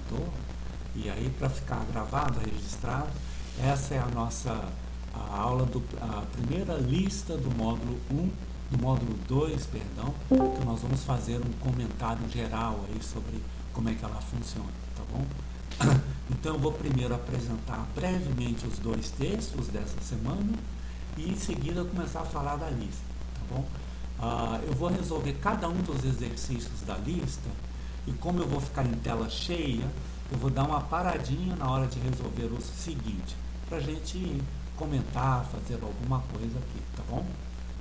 vetor. E aí, para ficar gravado, registrado, essa é a primeira lista do módulo 1, do módulo 2, perdão, que nós vamos fazer um comentário geral aí sobre como é que ela funciona, tá bom? Então eu vou primeiro apresentar brevemente os dois textos dessa semana e em seguida começar a falar da lista, tá bom? Eu vou resolver cada um dos exercícios da lista e como eu vou ficar em tela cheia, eu vou dar uma paradinha na hora de resolver o seguinte, para a gente comentar, fazer alguma coisa aqui, tá bom?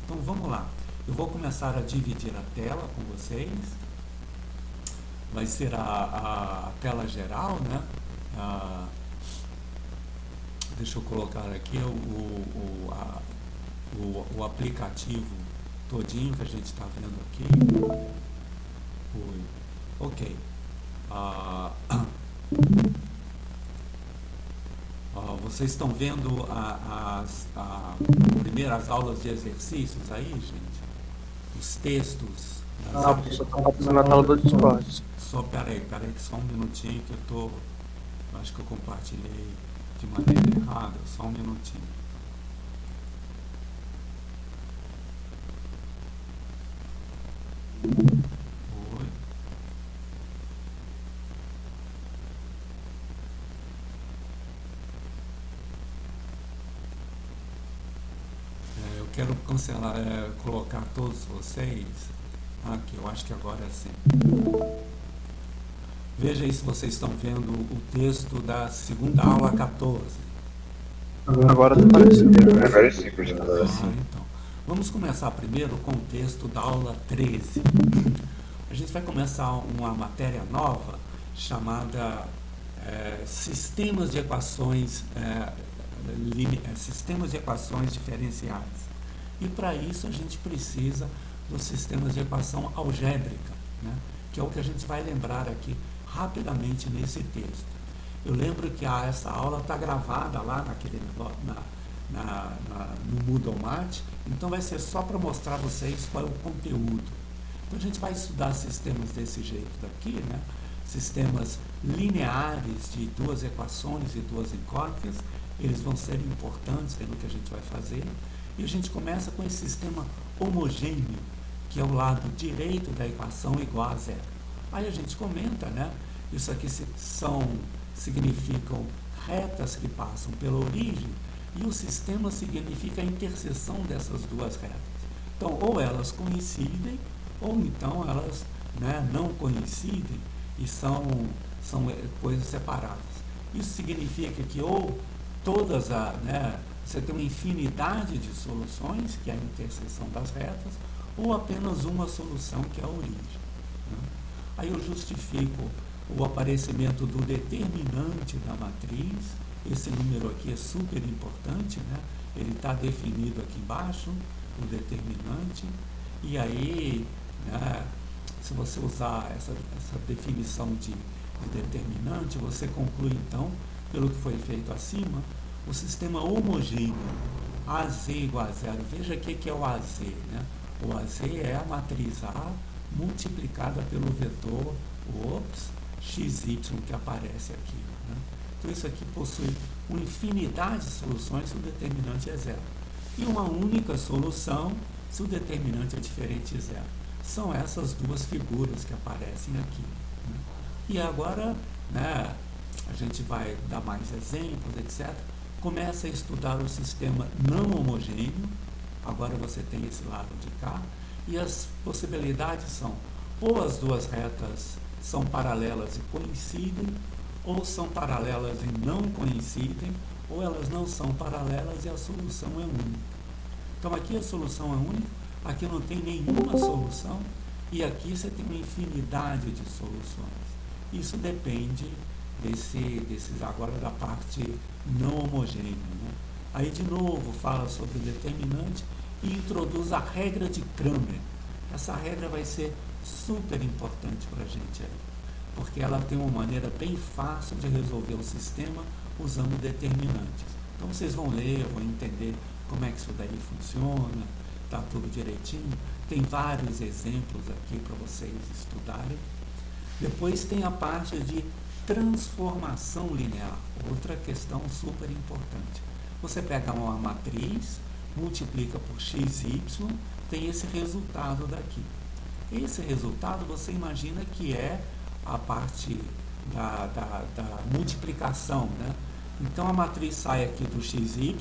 Então vamos lá. Eu vou começar a dividir a tela com vocês. Vai ser a tela geral, né? Deixa eu colocar aqui o aplicativo todinho que a gente está vendo aqui. Ok. Vocês estão vendo as primeiras aulas de exercícios aí, gente? Os textos. Só está fazendo na tela do Discord. Só peraí, só um minutinho que acho que eu compartilhei de maneira errada, só um minutinho. Oi. Eu quero colocar todos vocês aqui, eu acho que agora é assim. Veja aí se vocês estão vendo o texto da segunda aula 14. Agora está aparecendo. Agora sim, continua assim. Então, vamos começar primeiro com o texto da aula 13. A gente vai começar uma matéria nova chamada Sistemas de Equações Diferenciais. E para isso a gente precisa dos sistemas de equação algébrica, né? Que é o que a gente vai lembrar aqui rapidamente nesse texto. Eu lembro que essa aula está gravada lá no Moodle Mate, então vai ser só para mostrar a vocês qual é o conteúdo. Então a gente vai estudar sistemas desse jeito daqui, né? Sistemas lineares de duas equações e duas incógnitas, eles vão ser importantes no que a gente vai fazer. E a gente começa com esse sistema homogêneo, que é o lado direito da equação igual a zero. Aí a gente comenta, né? Isso aqui significam retas que passam pela origem e o sistema significa a interseção dessas duas retas. Então, ou elas coincidem, ou então elas, né, não coincidem e são coisas separadas. Isso significa que ou todas, você tem uma infinidade de soluções, que é a interseção das retas, ou apenas uma solução, que é a origem, né? Aí eu justifico o aparecimento do determinante da matriz. Esse número aqui é super importante, né? Ele está definido aqui embaixo, o determinante. E aí, né, se você usar essa definição de determinante, você conclui então, pelo que foi feito acima, o sistema homogêneo AZ igual a zero. Veja aqui que é o AZ, né? O AZ é a matriz A multiplicada pelo vetor XY que aparece aqui, né? Então isso aqui possui uma infinidade de soluções se o determinante é zero. E uma única solução se o determinante é diferente de zero. São essas duas figuras que aparecem aqui, né? E agora, né, a gente vai dar mais exemplos, etc. Começa a estudar o sistema não homogêneo. Agora você tem esse lado de cá. E as possibilidades são, ou as duas retas são paralelas e coincidem, ou são paralelas e não coincidem, ou elas não são paralelas e a solução é única. Então aqui a solução é única, aqui não tem nenhuma solução, e aqui você tem uma infinidade de soluções. Isso depende agora da parte não homogênea, né? Aí de novo fala sobre o determinante e introduz a regra de Cramer. Essa regra vai ser super importante para a gente aí, porque ela tem uma maneira bem fácil de resolver o sistema usando determinantes. Então vocês vão ler, vão entender como é que isso daí funciona, está tudo direitinho. Tem vários exemplos aqui para vocês estudarem. Depois tem a parte de transformação linear, outra questão super importante. Você pega uma matriz, multiplica por xy, tem esse resultado daqui. Esse resultado você imagina que é a parte da multiplicação, né? Então a matriz sai aqui do xy,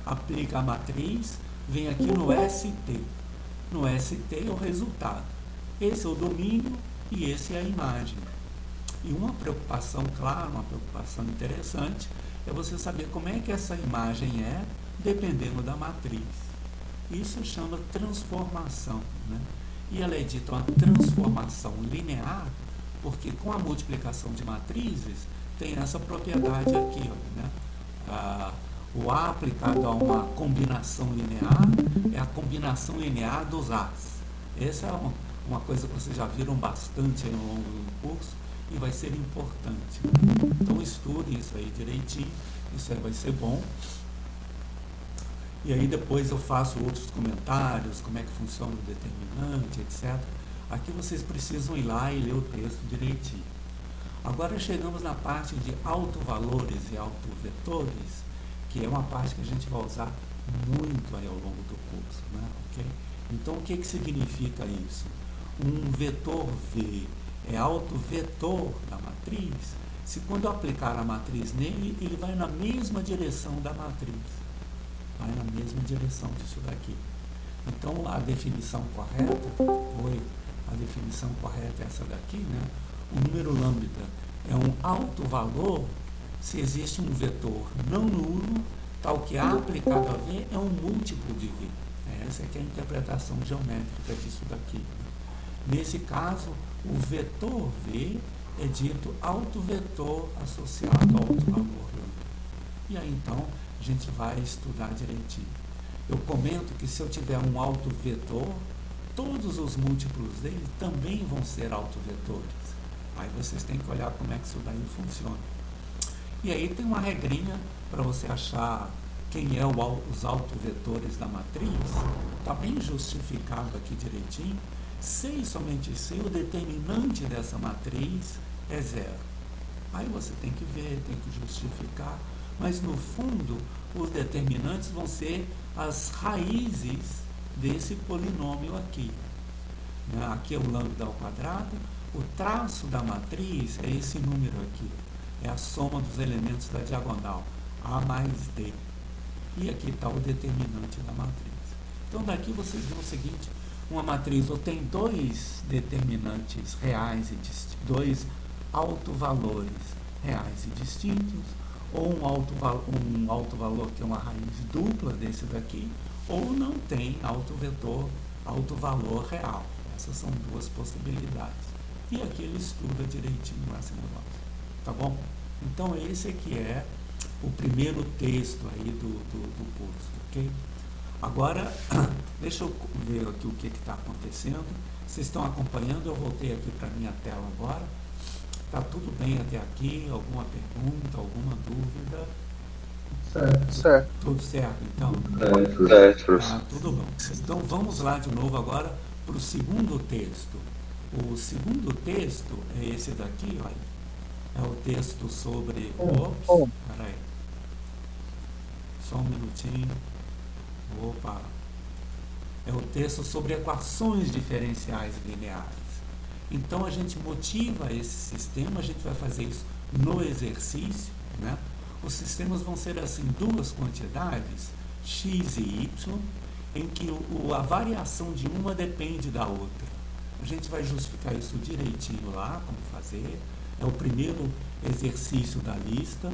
aplica a matriz, vem aqui no ST. No ST é o resultado. Esse é o domínio e esse é a imagem. E uma preocupação, claro, uma preocupação interessante, é você saber como é que essa imagem é, dependendo da matriz. Isso chama transformação, né? E ela é dita uma transformação linear, porque com a multiplicação de matrizes, tem essa propriedade aqui, ó, né? O A aplicado a uma combinação linear é a combinação linear dos A's. Essa é uma coisa que vocês já viram bastante ao longo do curso e vai ser importante. Então estudem isso aí direitinho, isso aí vai ser bom. E aí depois eu faço outros comentários, como é que funciona o determinante, etc. Aqui vocês precisam ir lá e ler o texto direitinho. Agora chegamos na parte de autovalores e autovetores, que é uma parte que a gente vai usar muito aí ao longo do curso, né? Okay? Então o que significa isso? Um vetor V é autovetor da matriz, se quando eu aplicar a matriz nele, ele vai na mesma direção da matriz. Vai na mesma direção disso daqui. Então a definição correta é essa daqui, né? O número lambda é um autovalor se existe um vetor não nulo, tal que A aplicado a V é um múltiplo de V. Essa aqui é a interpretação geométrica disso daqui. Nesse caso, o vetor V é dito autovetor associado ao autovalor lambda. E aí então a gente vai estudar direitinho. Eu comento que se eu tiver um autovetor, todos os múltiplos dele também vão ser autovetores. Aí vocês têm que olhar como é que isso daí funciona. E aí tem uma regrinha para você achar quem é os autovetores da matriz. Está bem justificado aqui direitinho. Se e somente se o determinante dessa matriz é zero. Aí você tem que ver, tem que justificar. Mas no fundo, os determinantes vão ser as raízes desse polinômio aqui. Aqui é o lambda ao quadrado. O traço da matriz é esse número aqui. É a soma dos elementos da diagonal, A mais D. E aqui está o determinante da matriz. Então daqui vocês veem o seguinte, uma matriz ou tem dois determinantes reais e dois autovalores reais e distintos, ou um autovalor que é uma raiz dupla desse daqui, ou não tem autovalor real. Essas são duas possibilidades. E aqui ele estuda direitinho esse negócio. Tá bom? Então esse aqui é o primeiro texto aí do curso, ok? Agora, deixa eu ver aqui o que está acontecendo. Vocês estão acompanhando? Eu voltei aqui para a minha tela agora. Tá tudo bem até aqui? Alguma pergunta, alguma dúvida? Certo. Tudo certo, então? Certo, professor. Tudo bom. Então vamos lá de novo agora para o segundo texto. O segundo texto é esse daqui, olha. É o texto sobre... Ops, peraí. Só um minutinho. Opa. É o texto sobre equações diferenciais lineares. Então a gente motiva esse sistema, a gente vai fazer isso no exercício, né? Os sistemas vão ser assim, duas quantidades, x e y, em que a variação de uma depende da outra. A gente vai justificar isso direitinho lá, como fazer. É o primeiro exercício da lista.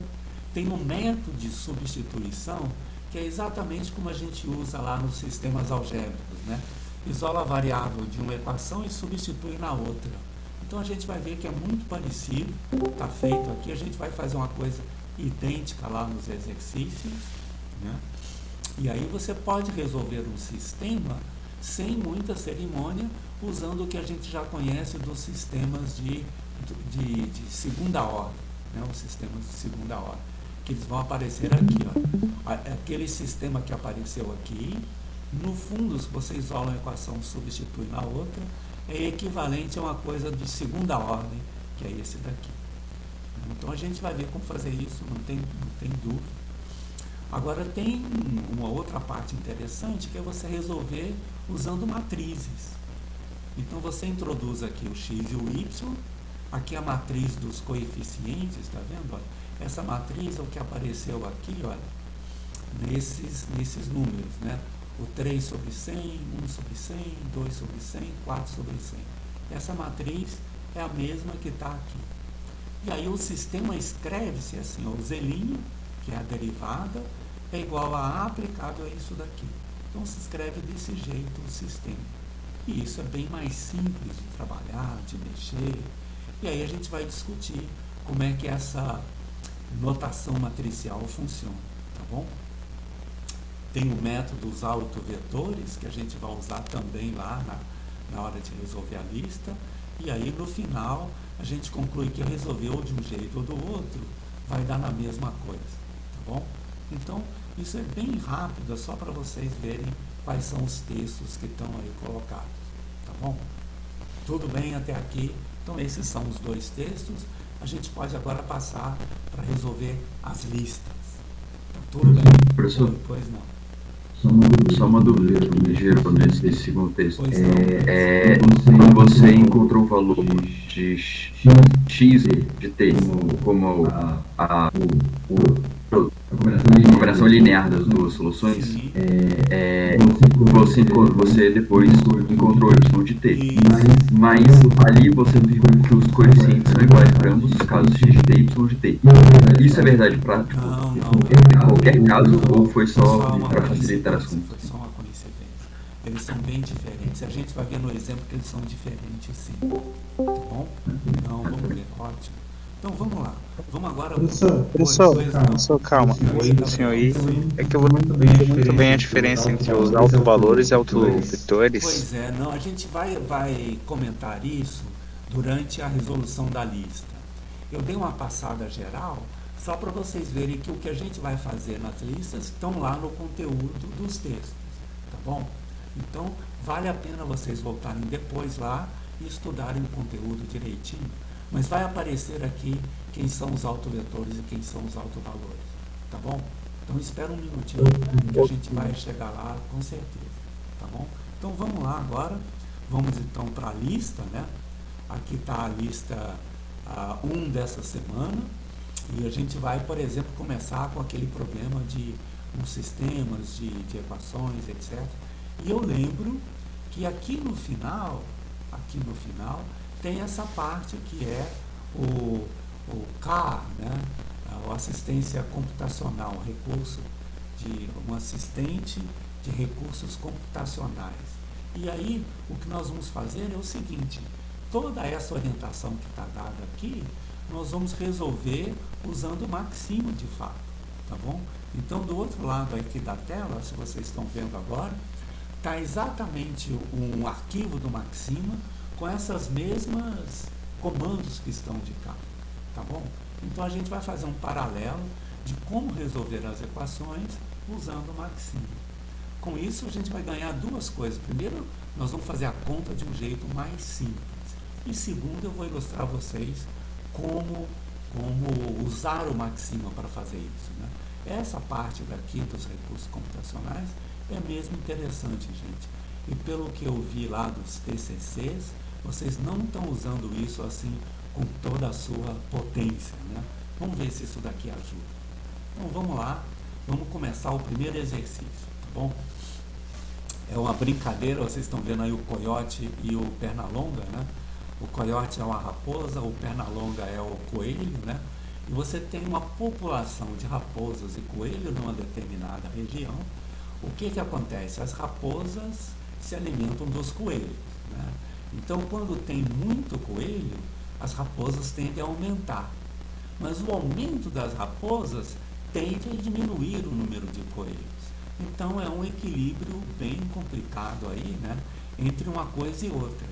Tem um método de substituição, que é exatamente como a gente usa lá nos sistemas algébricos, né? Isola a variável de uma equação e substitui na outra. Então a gente vai ver que é muito parecido, está feito aqui, a gente vai fazer uma coisa idêntica lá nos exercícios, né? E aí você pode resolver um sistema sem muita cerimônia, usando o que a gente já conhece dos sistemas de segunda ordem, né? Os sistemas de segunda ordem, que eles vão aparecer aqui, ó. Aquele sistema que apareceu aqui, no fundo, se você isola uma equação e substitui na outra, é equivalente a uma coisa de segunda ordem, que é esse daqui. Então a gente vai ver como fazer isso, não tem dúvida. Agora tem uma outra parte interessante, que é você resolver usando matrizes. Então você introduz aqui o x e o y, aqui a matriz dos coeficientes, está vendo? Olha, essa matriz é o que apareceu aqui, olha, nesses números, né? O 3 sobre 100, 1 sobre 100, 2 sobre 100, 4 sobre 100. Essa matriz é a mesma que está aqui. E aí o sistema escreve-se assim, ó, o zelinho, que é a derivada, é igual a A aplicado a isso daqui. Então se escreve desse jeito o sistema. E isso é bem mais simples de trabalhar, de mexer. E aí a gente vai discutir como é que essa notação matricial funciona, tá bom? Tem o método dos autovetores, que a gente vai usar também lá na hora de resolver a lista. E aí no final a gente conclui que resolveu de um jeito ou do outro, vai dar na mesma coisa, tá bom? Então isso é bem rápido, é só para vocês verem quais são os textos que estão aí colocados, tá bom? Tudo bem até aqui? Então esses são os dois textos. A gente pode agora passar para resolver as listas. Tá tudo bem? Professor, Pois não. só uma dúvida que me gerou nesse segundo texto. Pois não. Quando você encontrou o valor de x de t como a operação linear das duas soluções, Sim. você depois encontrou y de t. Isso. Mas ali você viu que os coeficientes são iguais para ambos os casos x de t e y de t. Isso é verdade para Não. qualquer caso ou foi só uma para facilitar as coincidência, contas? foi só uma coincidência. Eles são bem diferentes. A gente vai ver no exemplo que eles são diferentes, sim. Tá bom? Não, vamos ver. Ótimo. Então vamos lá. Vamos agora. Professor, calma. Antes do senhor ir, é que eu vou muito bem a diferença entre os autovalores e autovetores. Pois é, não, a gente vai comentar isso durante a resolução da lista. Eu dei uma passada geral só para vocês verem que o que a gente vai fazer nas listas estão lá no conteúdo dos textos, tá bom? Então, vale a pena vocês voltarem depois lá e estudarem o conteúdo direitinho, mas vai aparecer aqui quem são os autovetores e quem são os autovalores, tá bom? Então, espera um minutinho que a gente vai chegar lá com certeza, tá bom? Então, vamos lá agora, vamos então para a lista, né? Aqui está a lista 1 dessa semana. E a gente vai, por exemplo, começar com aquele problema de uns sistemas de equações, etc. E eu lembro que aqui no final, tem essa parte que é o CAR, né? A assistência computacional, recurso de um assistente de recursos computacionais. E aí, o que nós vamos fazer é o seguinte, toda essa orientação que está dada aqui, nós vamos resolver usando o Maxima de fato, tá bom? Então, do outro lado aqui da tela, se vocês estão vendo agora, está exatamente um arquivo do Maxima com essas mesmas comandos que estão de cá, tá bom? Então, a gente vai fazer um paralelo de como resolver as equações usando o Maxima. Com isso, a gente vai ganhar duas coisas. Primeiro, nós vamos fazer a conta de um jeito mais simples. E segundo, eu vou ilustrar a vocês como usar o Maxima para fazer isso, né? Essa parte daqui dos recursos computacionais é mesmo interessante, gente. E pelo que eu vi lá dos TCCs, vocês não estão usando isso assim com toda a sua potência, né? Vamos ver se isso daqui ajuda. Então vamos lá, vamos começar o primeiro exercício, tá bom? É uma brincadeira, vocês estão vendo aí o coiote e o pernalonga, né? O coiote é uma raposa, o pernalonga é o coelho, né? E você tem uma população de raposas e coelhos numa determinada região. O que acontece? As raposas se alimentam dos coelhos, né? Então, quando tem muito coelho, as raposas tendem a aumentar. Mas o aumento das raposas tende a diminuir o número de coelhos. Então, é um equilíbrio bem complicado aí, né? Entre uma coisa e outra.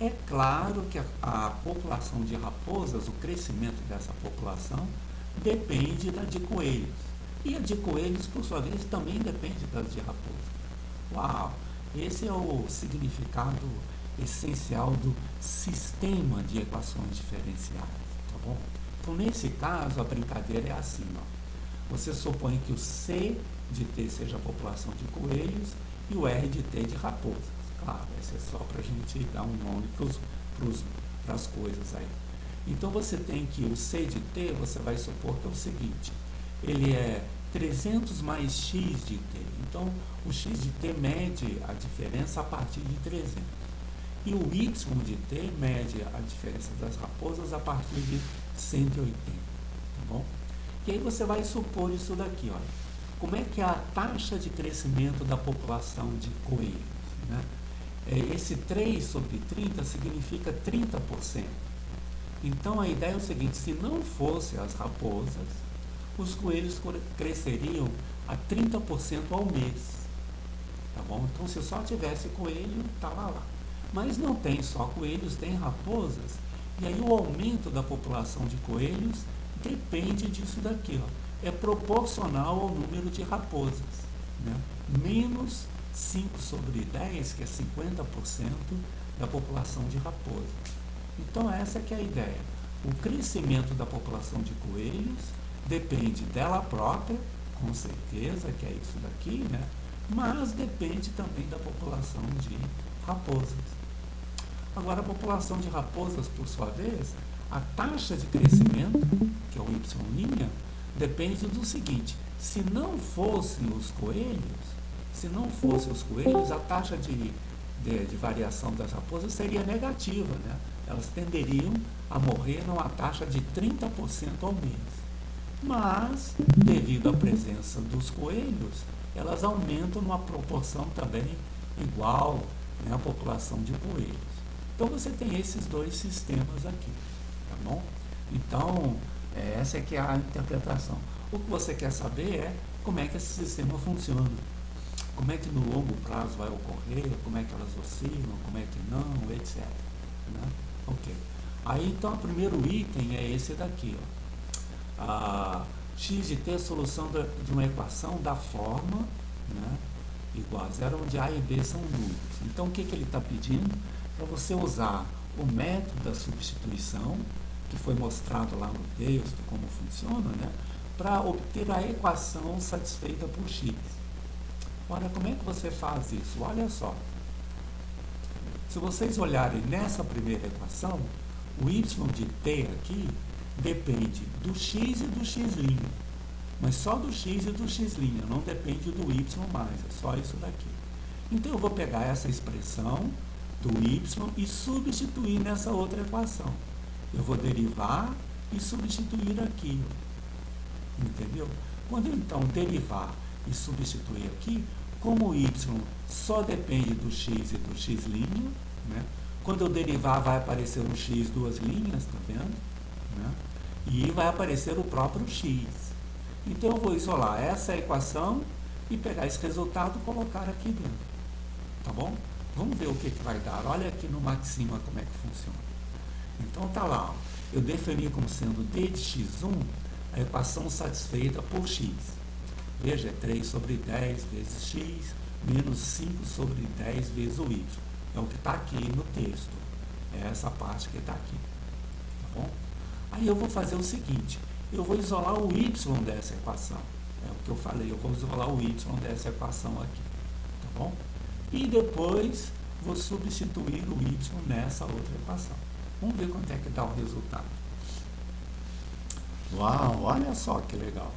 É claro que a população de raposas, o crescimento dessa população, depende da de coelhos. E a de coelhos, por sua vez, também depende da de raposa. Uau! Esse é o significado essencial do sistema de equações diferenciais, tá bom? Então, nesse caso, a brincadeira é assim, ó. Você supõe que o C de T seja a população de coelhos e o R de T de raposas. Claro, esse é só para a gente dar um nome para as coisas aí. Então, você tem que o C de T, você vai supor que é o seguinte, ele é 300 mais X de T. Então, o X de T mede a diferença a partir de 300. E o Y de T mede a diferença das raposas a partir de 180. Tá bom? E aí você vai supor isso daqui, olha. Como é que é a taxa de crescimento da população de coelhos? Né? Esse 3 sobre 30 significa 30%. Então, a ideia é o seguinte, se não fossem as raposas, os coelhos cresceriam a 30% ao mês. Tá bom? Então, se só tivesse coelho, estava lá. Mas não tem só coelhos, tem raposas. E aí o aumento da população de coelhos depende disso daqui, ó. É proporcional ao número de raposas. Né? Menos 5 sobre 10, que é 50% da população de raposas. Então essa que é a ideia. O crescimento da população de coelhos depende dela própria, com certeza, que é isso daqui, né? Mas depende também da população de raposas. Agora, a população de raposas, por sua vez, a taxa de crescimento, que é o Y', depende do seguinte, se não fossem os coelhos, a taxa de variação das raposas seria negativa, né? Elas tenderiam a morrer numa taxa de 30% ao mês. Mas, devido à presença dos coelhos, elas aumentam numa proporção também igual, né, à população de coelhos. Então, você tem esses dois sistemas aqui, tá bom? Então, essa é que é a interpretação. O que você quer saber é como é que esse sistema funciona. Como é que no longo prazo vai ocorrer, como é que elas oscilam, como é que não, etc. Né? Ok. Aí, então, o primeiro item é esse daqui, ó. A x de t é a solução de uma equação da forma, né, igual a zero, onde a e b são números. Então, o que ele está pedindo? Para você usar o método da substituição, que foi mostrado lá no texto, como funciona, né, para obter a equação satisfeita por x. Olha, como é que você faz isso? Olha só. Se vocês olharem nessa primeira equação, o y de t aqui depende do x e do x', mas só do x e do x', não depende do y mais, é só isso daqui. Então eu vou pegar essa expressão do y e substituir nessa outra equação. Eu vou derivar e substituir aqui, entendeu? Quando eu então derivar e substituir aqui, como o y só depende do x e do x', né? Quando eu derivar vai aparecer um x, duas linhas, tá vendo? Né? E vai aparecer o próprio x. Então eu vou isolar essa equação e pegar esse resultado e colocar aqui dentro. Tá bom? Vamos ver o que vai dar. Olha aqui no Maxima como é que funciona. Então tá lá, ó. Eu defini como sendo d de x1 a equação satisfeita por x. Veja, é 3 sobre 10 vezes x menos 5 sobre 10 vezes o y. É o que está aqui no texto. É essa parte que está aqui. Tá bom? Aí eu vou fazer o seguinte, eu vou isolar o y dessa equação. É o que eu falei, eu vou isolar o y dessa equação aqui. Tá bom? E depois vou substituir o y nessa outra equação. Vamos ver quanto é que dá o resultado. Uau, olha só que legal.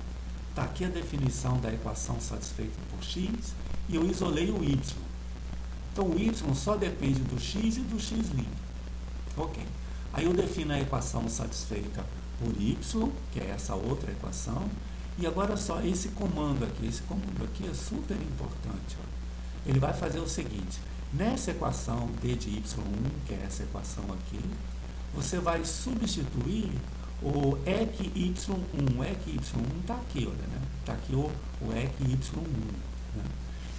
Está aqui a definição da equação satisfeita por x e eu isolei o y. Então o y só depende do x e do x'. Ok. Aí eu defino a equação satisfeita por y, que é essa outra equação. E agora só esse comando aqui é super importante. Ó. Ele vai fazer o seguinte, nessa equação d de y1, que é essa equação aqui, você vai substituir o EQY1. O EQY1 está aqui, olha, né? Está aqui o EQY1. Né?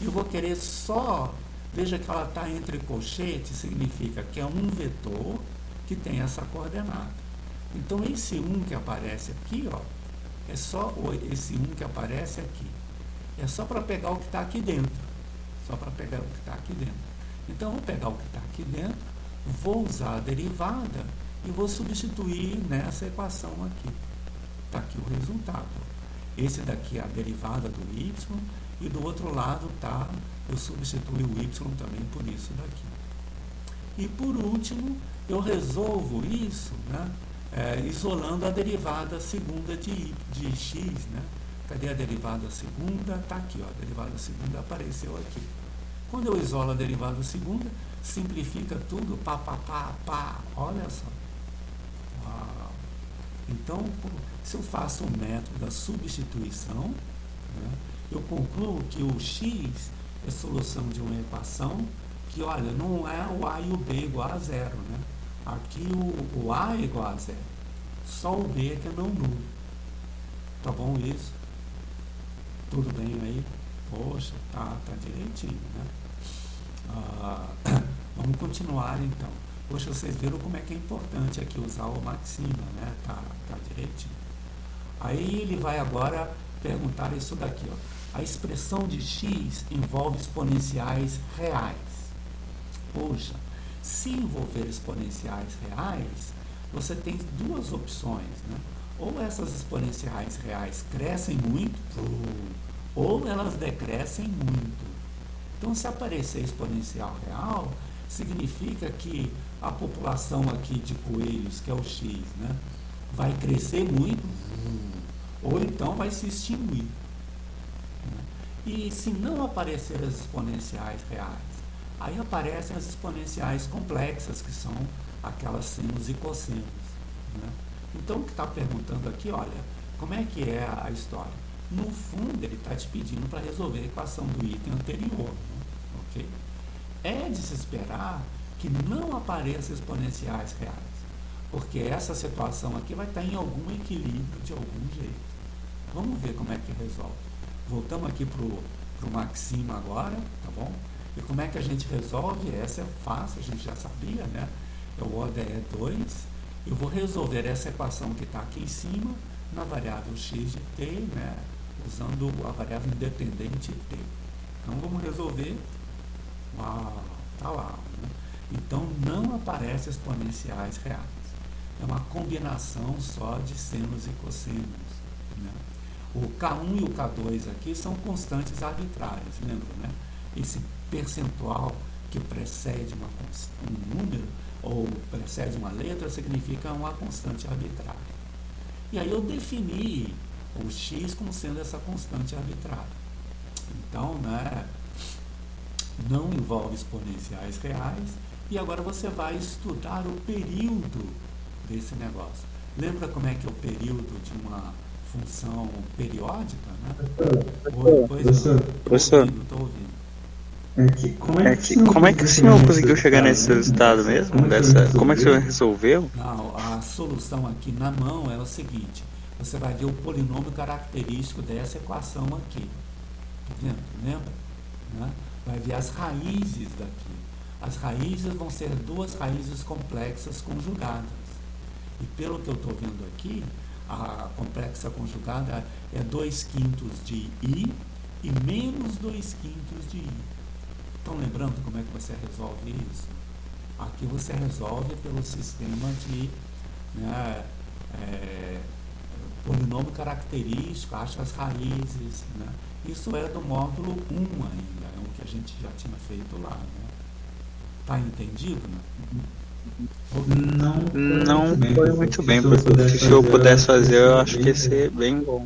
Eu vou querer só, veja que ela está entre colchetes, significa que é um vetor que tem essa coordenada. Então, esse 1 que aparece aqui, ó, é só esse 1 que aparece aqui. É só para pegar o que está aqui dentro. Só para pegar o que está aqui dentro. Então, eu vou pegar o que está aqui dentro, vou usar a derivada e vou substituir nessa equação aqui. Está aqui o resultado. Esse daqui é a derivada do y, e do outro lado tá, eu substituo o y também por isso daqui. E por último, eu resolvo isso, né, isolando a derivada segunda de x. Né? Cadê a derivada segunda? Está aqui, ó, a derivada segunda apareceu aqui. Quando eu isolo a derivada segunda, simplifica tudo, pá, olha só. Uau. Então, se eu faço o método da substituição, né, eu concluo que o x é solução de uma equação que, olha, não é o a e o b igual a zero, né? Aqui o a é igual a zero, só o b é que é não nulo. Tá bom isso? Tudo bem aí? Poxa, tá direitinho, né? Vamos continuar então. Poxa, vocês viram como é que é importante aqui usar o maxima, né? Tá direitinho. Aí ele vai agora perguntar isso daqui, ó. A expressão de x envolve exponenciais reais. Poxa, se envolver exponenciais reais, você tem duas opções, né? Ou essas exponenciais reais crescem muito, ou elas decrescem muito. Então, se aparecer exponencial real, significa que a população aqui de coelhos, que é o x, né, vai crescer muito, ou então vai se extinguir. E se não aparecer as exponenciais reais, aí aparecem as exponenciais complexas, que são aquelas senos e cossenos. Né? Então, o que está perguntando aqui, olha, como é que é a história? No fundo, ele está te pedindo para resolver a equação do item anterior. Né? Okay? É de se esperar que não apareçam exponenciais reais, porque essa situação aqui vai estar em algum equilíbrio de algum jeito. Vamos ver como é que resolve. Voltamos aqui para o maxima agora, tá bom? E como é que a gente resolve? Essa é fácil, a gente já sabia, né? É o ODE 2. Eu vou resolver essa equação que está aqui em cima na variável x de t, né? Usando a variável independente t. Então, vamos resolver. Uau, tá lá. Né? Então, não aparece exponenciais reais. É uma combinação só de senos e cossenos. Né? O K1 e o K2 aqui são constantes arbitrárias, lembra, né? Esse percentual que precede um número ou precede uma letra significa uma constante arbitrária. E aí eu defini o x como sendo essa constante arbitrária. Então, né, não envolve exponenciais reais. E agora você vai estudar o período desse negócio. Lembra como é que é o período de uma função periódica, né? Professor, estou ouvindo. Como é que o senhor conseguiu chegar nesse resultado mesmo? Como é que o senhor resolveu? Não, a solução aqui na mão é o seguinte: você vai ver o polinômio característico dessa equação aqui. Tá vendo? Lembra? Né? Vai ver as raízes daqui. As raízes vão ser duas raízes complexas conjugadas. E pelo que eu estou vendo aqui, a complexa conjugada é 2/5 de i e menos 2/5 de i. Estão lembrando como é que você resolve isso? Aqui você resolve pelo sistema de, né, polinômio característico, acha as raízes. Né? Isso é do módulo 1 ainda, é o que a gente já tinha feito lá. Né? Tá entendido? Né? Não foi muito bem, professor. Se o senhor pudesse fazer, eu acho que ia ser bem bom.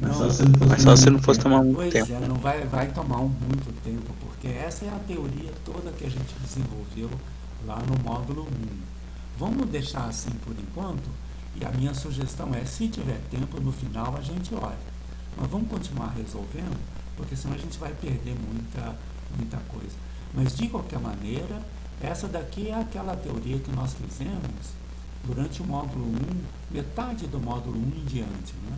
Mas só se não fosse tomar muito tempo. Pois é, não vai tomar muito tempo, porque essa é a teoria toda que a gente desenvolveu lá no módulo 1. Vamos deixar assim por enquanto, e a minha sugestão é, se tiver tempo, no final a gente olha. Mas vamos continuar resolvendo, porque senão a gente vai perder muita coisa. Mas, de qualquer maneira, essa daqui é aquela teoria que nós fizemos durante o módulo 1, metade do módulo 1 em diante, né?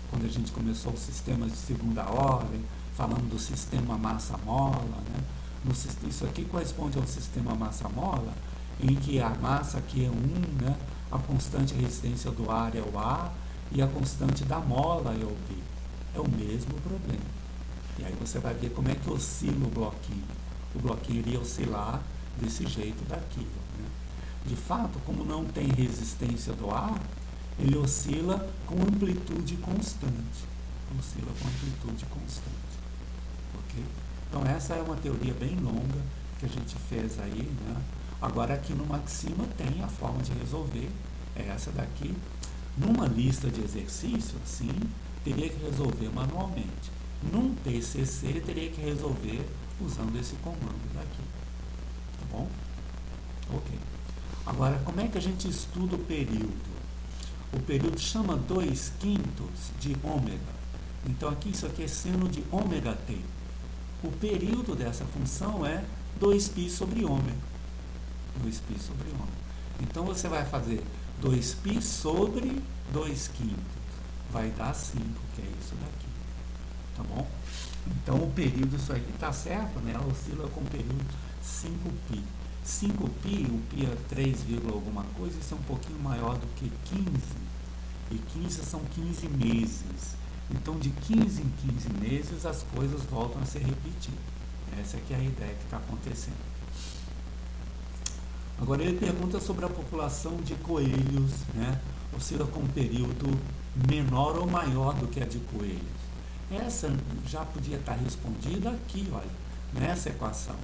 Quando a gente começou os sistemas de segunda ordem, falando do sistema massa-mola, né? Isso aqui corresponde ao sistema massa-mola, em que a massa aqui é 1, né? A constante resistência do ar é o A e a constante da mola é o B. É o mesmo problema. E aí você vai ver como é que oscila o bloquinho. O bloquinho iria oscilar desse jeito daqui. Né? De fato, como não tem resistência do ar, ele oscila com amplitude constante. Oscila com amplitude constante. Ok? Então, essa é uma teoria bem longa que a gente fez aí, né? Agora, aqui no Maxima tem a forma de resolver, é essa daqui. Numa lista de exercícios, sim, teria que resolver manualmente. Num TCC, teria que resolver usando esse comando daqui. Tá bom? Ok. Agora, como é que a gente estuda o período? O período chama 2/5 de ômega. Então, aqui, isso aqui é seno de ômega t. O período dessa função é 2π sobre ômega. 2π sobre ômega. Então, você vai fazer 2π sobre 2/5. Vai dar 5, que é isso daqui. Tá bom? Então, o período, isso aqui está certo, né? Ela oscila com o período 5π. 5π, o π é 3, alguma coisa, isso é um pouquinho maior do que 15. E 15 são 15 meses. Então, de 15 em 15 meses, as coisas voltam a se repetir. Essa aqui é a ideia que está acontecendo. Agora, ele pergunta sobre a população de coelhos, né? Oscila com um período menor ou maior do que a de coelhos. Essa já podia estar respondida aqui, olha, nessa equação.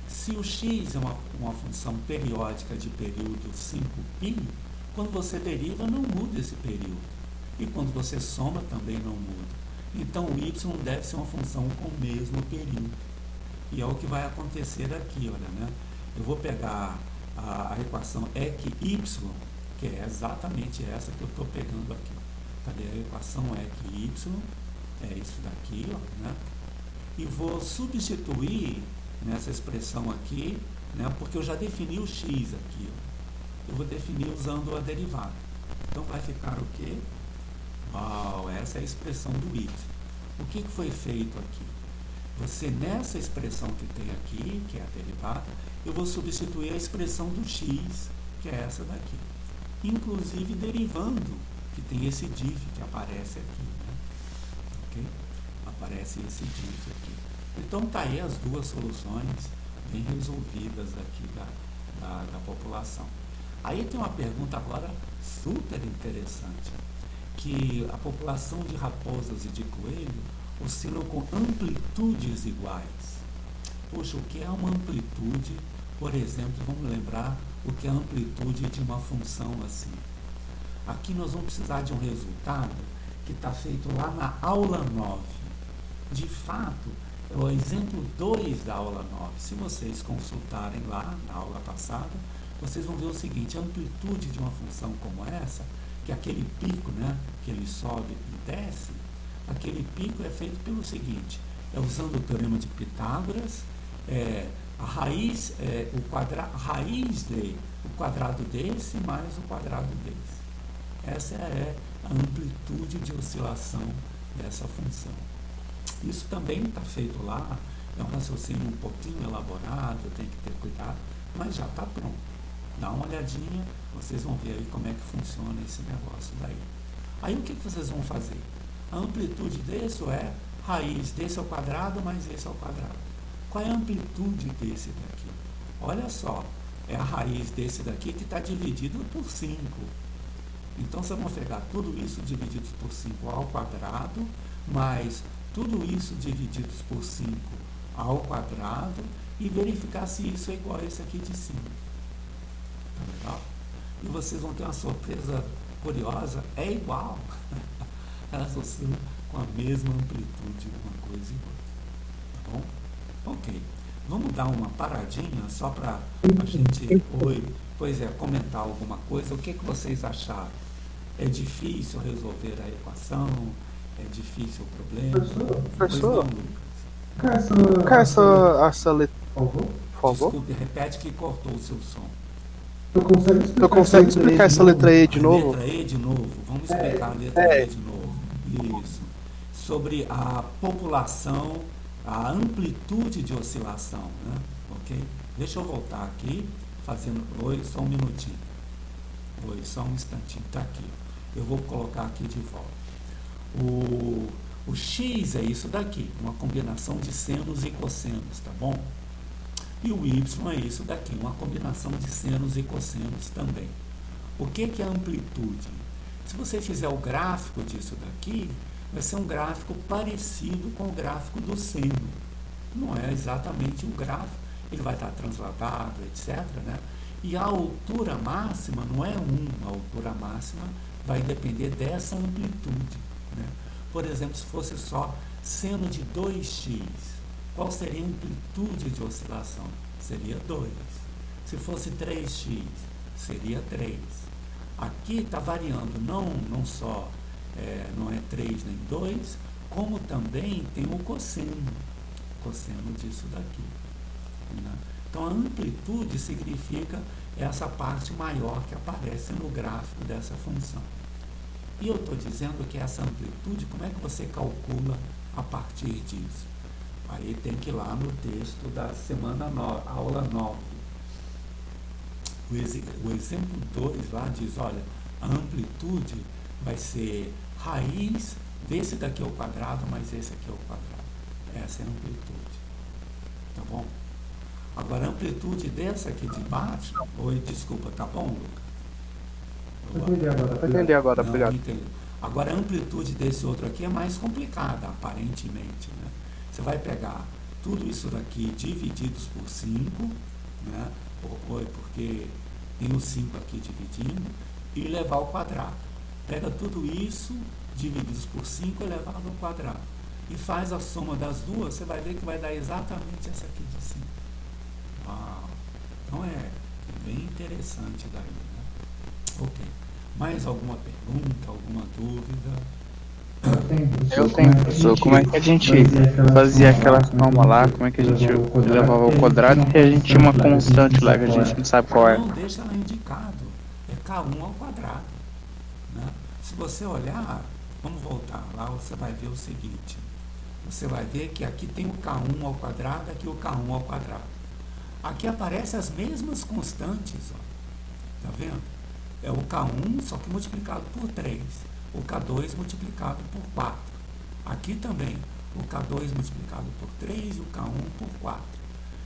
Se o x é uma função periódica de período 5π, quando você deriva, não muda esse período. E quando você soma, também não muda. Então, o y deve ser uma função com o mesmo período. E é o que vai acontecer aqui, olha, né? Eu vou pegar a equação EQY, que é exatamente essa que eu estou pegando aqui. Cadê a equação EQY? É isso daqui, ó, né? E vou substituir nessa expressão aqui, né? Porque eu já defini o x aqui, ó. Eu vou definir usando a derivada. Então, vai ficar o quê? Uau, essa é a expressão do y. O que foi feito aqui? Você, nessa expressão que tem aqui, que é a derivada, eu vou substituir a expressão do x, que é essa daqui. Inclusive derivando, que tem esse diff que aparece aqui, né? Ok? Aparece esse diff aqui. Então, tá aí as duas soluções bem resolvidas aqui da população. Aí tem uma pergunta agora super interessante, que a população de raposas e de coelho oscilam com amplitudes iguais. Poxa, o que é uma amplitude? Por exemplo, vamos lembrar o que é a amplitude de uma função assim. Aqui nós vamos precisar de um resultado que está feito lá na aula 9. De fato, é o exemplo 2 da aula 9. Se vocês consultarem lá na aula passada, vocês vão ver o seguinte: a amplitude de uma função como essa, que é aquele pico, né, que ele sobe e desce, aquele pico é feito pelo seguinte: é usando o teorema de Pitágoras, a raiz de o quadrado desse mais o quadrado desse. Essa é a amplitude de oscilação dessa função. Isso também está feito lá, é um raciocínio um pouquinho elaborado, tem que ter cuidado, mas já está pronto. Dá uma olhadinha, vocês vão ver aí como é que funciona esse negócio daí. Aí o que vocês vão fazer? A amplitude desse é raiz desse ao quadrado mais esse ao quadrado. Qual é a amplitude desse daqui? Olha só, é a raiz desse daqui que está dividido por 5. Então, vocês vão pegar tudo isso dividido por 5 ao quadrado, mais tudo isso dividido por 5 ao quadrado, e verificar se isso é igual a esse aqui de cima. Tá legal? E vocês vão ter uma surpresa curiosa, é igual. Elas oscilam com a mesma amplitude, uma coisa e outra. Tá bom? Ok. Vamos dar uma paradinha só para a gente comentar alguma coisa. O que vocês acharam? É difícil resolver a equação? É difícil o problema? Professor, essa letra, por favor? Desculpe, repete que cortou o seu som. Tu consegue explicar essa letra E de novo? Letra E de novo? Vamos explicar a letra E de novo. Isso. Sobre a população, a amplitude de oscilação, né? Ok? Deixa eu voltar aqui, só um minutinho. Só um instantinho, tá aqui. Eu vou colocar aqui de volta. O x é isso daqui, uma combinação de senos e cossenos, tá bom? E o y é isso daqui, uma combinação de senos e cossenos também. O que é amplitude? Se você fizer o gráfico disso daqui, vai ser um gráfico parecido com o gráfico do seno. Não é exatamente o gráfico, ele vai estar transladado, etc., né? E a altura máxima não é 1, a altura máxima vai depender dessa amplitude, né? Por exemplo, se fosse só seno de 2x, qual seria a amplitude de oscilação? Seria 2. Se fosse 3x, seria 3. Aqui está variando, não só não é 3 nem 2, como também tem o cosseno disso daqui, né? Então, a amplitude significa essa parte maior que aparece no gráfico dessa função. E eu estou dizendo que essa amplitude, como é que você calcula a partir disso? Aí tem que ir lá no texto da semana 9, aula 9. O exemplo 2 lá diz, olha, a amplitude vai ser raiz desse daqui ao quadrado, mais esse aqui ao quadrado. Essa é a amplitude. Tá bom? Agora, a amplitude dessa aqui de baixo... Oi, desculpa, tá bom, Lucas? Vou entender agora, Não, obrigado. entendi. Agora, a amplitude desse outro aqui é mais complicada, aparentemente, né? Você vai pegar tudo isso daqui divididos por 5, né? Porque tem o 5 aqui dividindo, e levar ao quadrado. Pega tudo isso, divididos por 5 e levar ao quadrado. E faz a soma das duas, você vai ver que vai dar exatamente essa aqui de 5. Uau! Então é bem interessante daí, né? Ok. Mais alguma pergunta, alguma dúvida? Eu tenho, professor. Como é que a gente fazia aquela forma lá? Como é que a gente levava ao quadrado? E a gente tinha uma constante lá que a gente não sabe qual é. Não, deixa lá indicado. É K1 ao quadrado, né? Se você olhar, vamos voltar lá, você vai ver o seguinte. Você vai ver que aqui tem o K1 ao quadrado, aqui o K1 ao quadrado. Aqui aparecem as mesmas constantes, ó. Tá vendo? É o K1, só que multiplicado por 3. O K2 multiplicado por 4. Aqui também, o K2 multiplicado por 3 e o K1 por 4.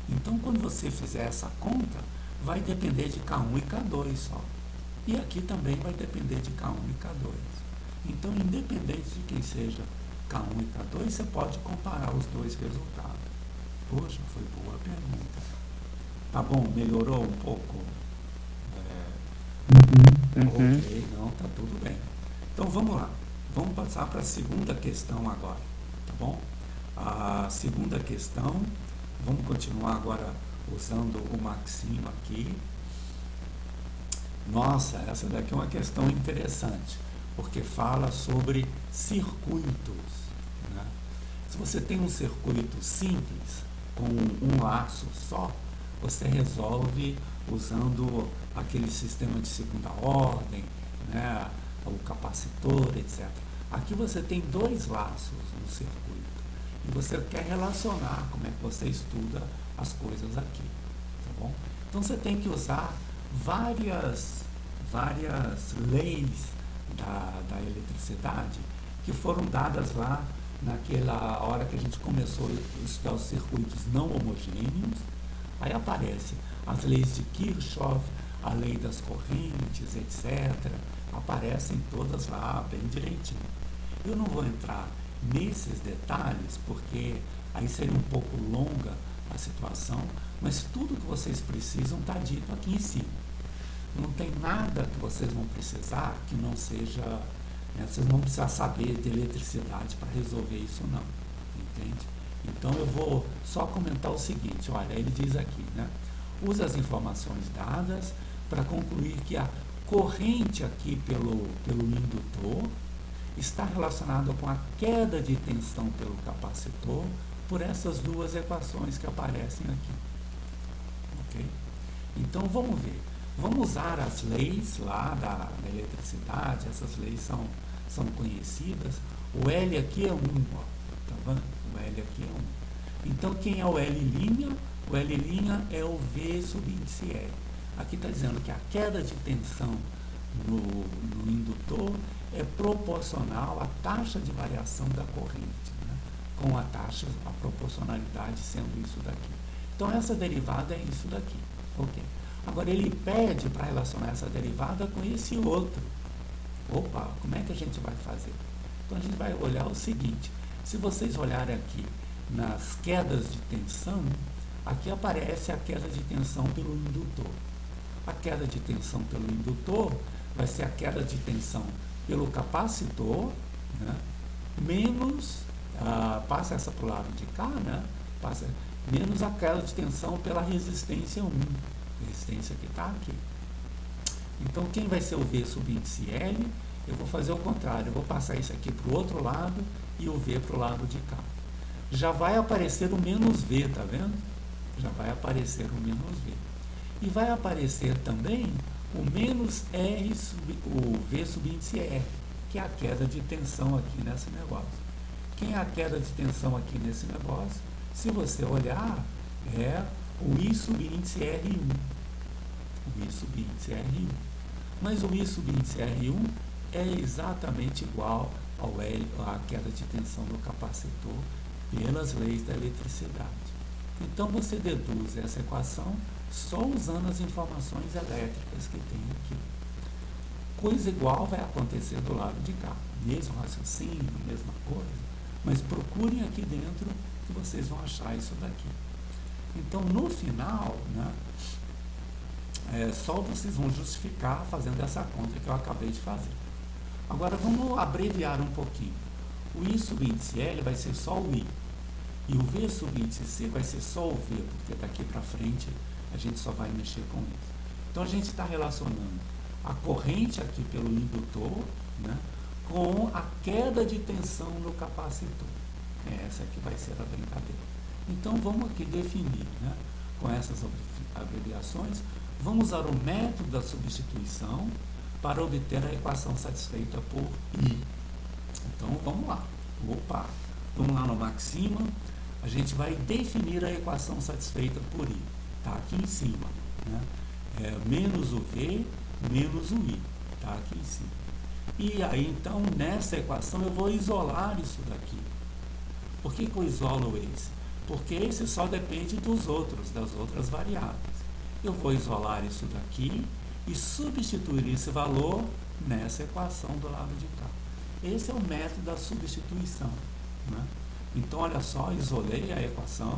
Então, quando você fizer essa conta, vai depender de K1 e K2 só. E aqui também vai depender de K1 e K2. Então, independente de quem seja K1 e K2, você pode comparar os dois resultados. Poxa, foi boa pergunta. Tá bom, melhorou um pouco? Ok, não, tá tudo bem. Então vamos lá, vamos passar para a segunda questão agora, tá bom? A segunda questão, vamos continuar agora usando o Maximo aqui. Nossa, essa daqui é uma questão interessante, porque fala sobre circuitos, né? Se você tem um circuito simples, com um laço só, você resolve usando aquele sistema de segunda ordem, né, o capacitor, etc. Aqui você tem dois laços no circuito e você quer relacionar como é que você estuda as coisas aqui, tá bom? Então você tem que usar várias leis da eletricidade que foram dadas lá naquela hora que a gente começou a estudar os circuitos não homogêneos. Aí aparece as leis de Kirchhoff, a lei das correntes, etc. Aparecem todas lá bem direitinho. Eu não vou entrar nesses detalhes, porque aí seria um pouco longa a situação, mas tudo que vocês precisam está dito aqui em cima. Não tem nada que vocês vão precisar que não seja, né, vocês não precisam saber de eletricidade para resolver isso não, entende? Então eu vou só comentar o seguinte, olha, ele diz aqui, né? Usa as informações dadas para concluir que a corrente aqui pelo indutor está relacionada com a queda de tensão pelo capacitor por essas duas equações que aparecem aqui. Ok? Então vamos ver. Vamos usar as leis lá da eletricidade, essas leis são conhecidas. O L aqui é 1, ó, tá vendo? O L aqui é 1. Então, quem é o L'? O L' é o V sub índice L. Aqui está dizendo que a queda de tensão no indutor é proporcional à taxa de variação da corrente, né? Com a proporcionalidade sendo isso daqui. Então, essa derivada é isso daqui. Ok. Agora, ele pede para relacionar essa derivada com esse outro. Opa, como é que a gente vai fazer? Então, a gente vai olhar o seguinte. Se vocês olharem aqui nas quedas de tensão, aqui aparece a queda de tensão pelo indutor. A queda de tensão pelo indutor vai ser a queda de tensão pelo capacitor, né, menos, passa essa para o lado de cá, né, menos a queda de tensão pela resistência 1, resistência que está aqui. Então, quem vai ser o V sub índice L? Eu vou fazer o contrário, eu vou passar isso aqui para o outro lado e o V para o lado de cá. Já vai aparecer o menos V, tá vendo? Já vai aparecer o menos V. E vai aparecer também o menos R, o V subíndice R, que é a queda de tensão aqui nesse negócio. Quem é a queda de tensão aqui nesse negócio? Se você olhar, é o I subíndice R1. O I subíndice R1. Mas o I subíndice R1 é exatamente igual ao L, à queda de tensão do capacitor pelas leis da eletricidade. Então, você deduz essa equação só usando as informações elétricas que tem aqui. Coisa igual vai acontecer do lado de cá. Mesmo raciocínio, mesma coisa. Mas procurem aqui dentro que vocês vão achar isso daqui. Então, no final, né, só vocês vão justificar fazendo essa conta que eu acabei de fazer. Agora, vamos abreviar um pouquinho. O I subíndice L vai ser só o I. E o V subíndice C vai ser só o V, porque daqui para frente a gente só vai mexer com isso. Então, a gente está relacionando a corrente aqui pelo indutor, né, com a queda de tensão no capacitor. Essa aqui vai ser a brincadeira. Então, vamos aqui definir, né, com essas abreviações, vamos usar o método da substituição para obter a equação satisfeita por I. Então, vamos lá. Opa! Vamos lá no maxima. A gente vai definir a equação satisfeita por I. Está aqui em cima. Né? Menos o V, menos o I. Está aqui em cima. E aí, então, nessa equação, eu vou isolar isso daqui. Por que eu isolo esse? Porque esse só depende dos outros, das outras variáveis. Eu vou isolar isso daqui e substituir esse valor nessa equação do lado de cá. Esse é o método da substituição. Né? Então, olha só, isolei a equação,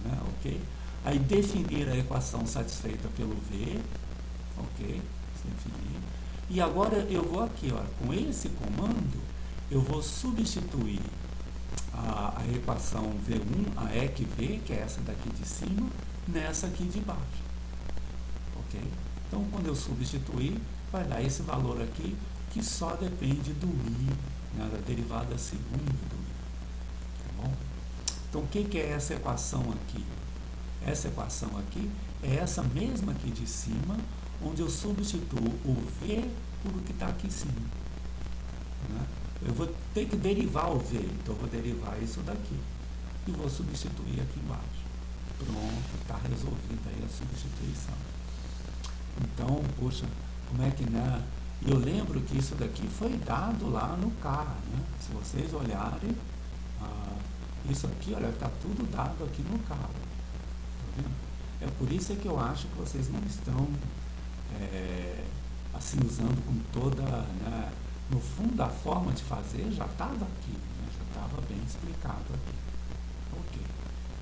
né, ok? Aí, definir a equação satisfeita pelo V, ok? Definir. E agora, eu vou aqui, ó, com esse comando, eu vou substituir a equação V1, a EQV, que é essa daqui de cima, nessa aqui de baixo, ok? Então, quando eu substituir, vai dar esse valor aqui, que só depende do I, né, da derivada segunda do I. Tá bom? Então, o que é essa equação aqui? Essa equação aqui é essa mesma aqui de cima, onde eu substituo o V por o que está aqui em cima. Né? Eu vou ter que derivar o V, então eu vou derivar isso daqui. E vou substituir aqui embaixo. Pronto, está resolvida aí a substituição. Então, poxa, como é que, né? Eu lembro que isso daqui foi dado lá no CAR, né? Se vocês olharem, isso aqui, olha, está tudo dado aqui no CAR. Tá vendo? É por isso que eu acho que vocês não estão assim usando com toda, né? No fundo, a forma de fazer já estava aqui, né? Já estava bem explicado aqui. Ok.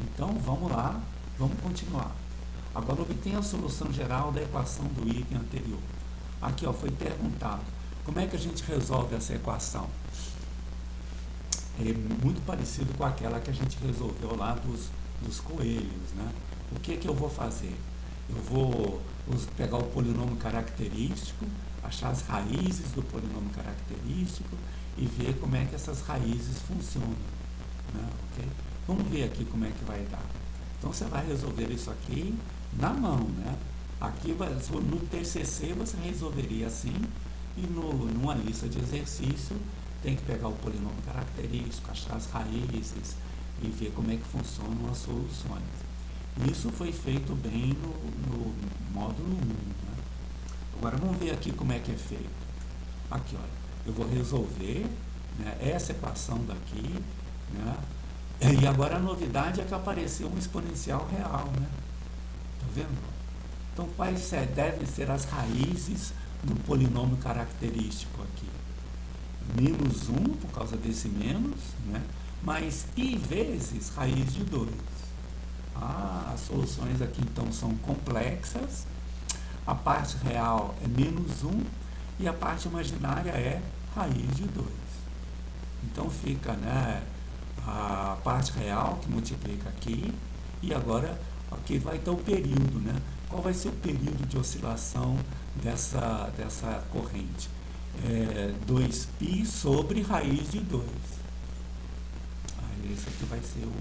Então, vamos lá, vamos continuar. Agora, obtenha a solução geral da equação do item anterior. Aqui, ó, foi perguntado, como é que a gente resolve essa equação? É muito parecido com aquela que a gente resolveu lá dos coelhos, né? O que eu vou fazer? Eu vou pegar o polinômio característico, achar as raízes do polinômio característico e ver como é que essas raízes funcionam. Né? Okay? Vamos ver aqui como é que vai dar. Então, você vai resolver isso aqui na mão, né? Aqui, no TCC, você resolveria assim, e numa lista de exercício, tem que pegar o polinômio característico, achar as raízes e ver como é que funcionam as soluções. Isso foi feito bem no módulo 1. Né? Agora, vamos ver aqui como é que é feito. Aqui, olha, eu vou resolver, né, essa equação daqui, né, E agora a novidade é que apareceu um exponencial real, né? Tá vendo? Então, quais devem ser as raízes do polinômio característico aqui? Menos 1, por causa desse menos, né? Mais i vezes raiz de 2. As soluções aqui, então, são complexas. A parte real é menos 1 e a parte imaginária é raiz de 2. Então, fica, né, a parte real que multiplica aqui, e agora aqui vai ter o período, né? Qual vai ser o período de oscilação dessa corrente? 2π sobre raiz de 2. Aí esse aqui vai ser o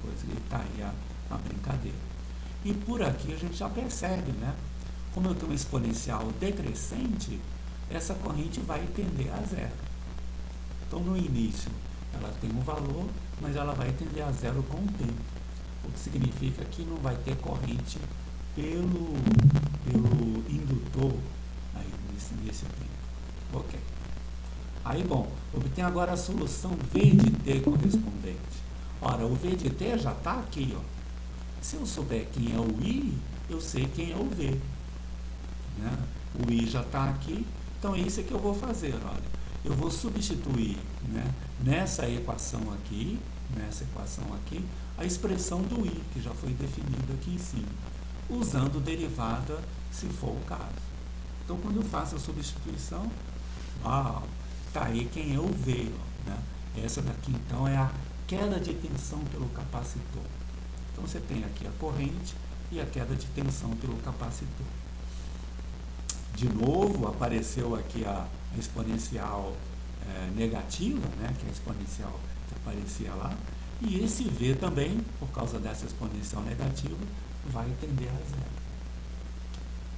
coisa que está aí a brincadeira. E por aqui a gente já percebe, né? Como eu tenho um exponencial decrescente, essa corrente vai tender a zero. Então, no início, ela tem um valor, mas ela vai tender a zero com o tempo. O que significa que não vai ter corrente pelo indutor aí nesse tempo. Ok. Aí, bom, obtém agora a solução V de t correspondente. Ora, o V de t já está aqui, ó. Se eu souber quem é o I, eu sei quem é o V. Né? O I já está aqui, então é isso que eu vou fazer, olha. Eu vou substituir, né, nessa equação aqui, a expressão do I, que já foi definida aqui em cima, usando derivada, se for o caso. Então, quando eu faço a substituição, está aí quem é o V. Né? Essa daqui, então, é a queda de tensão pelo capacitor. Então, você tem aqui a corrente e a queda de tensão pelo capacitor. De novo, apareceu aqui a exponencial negativa, né, que é a exponencial que aparecia lá, e esse V também, por causa dessa exponencial negativa, vai tender a zero.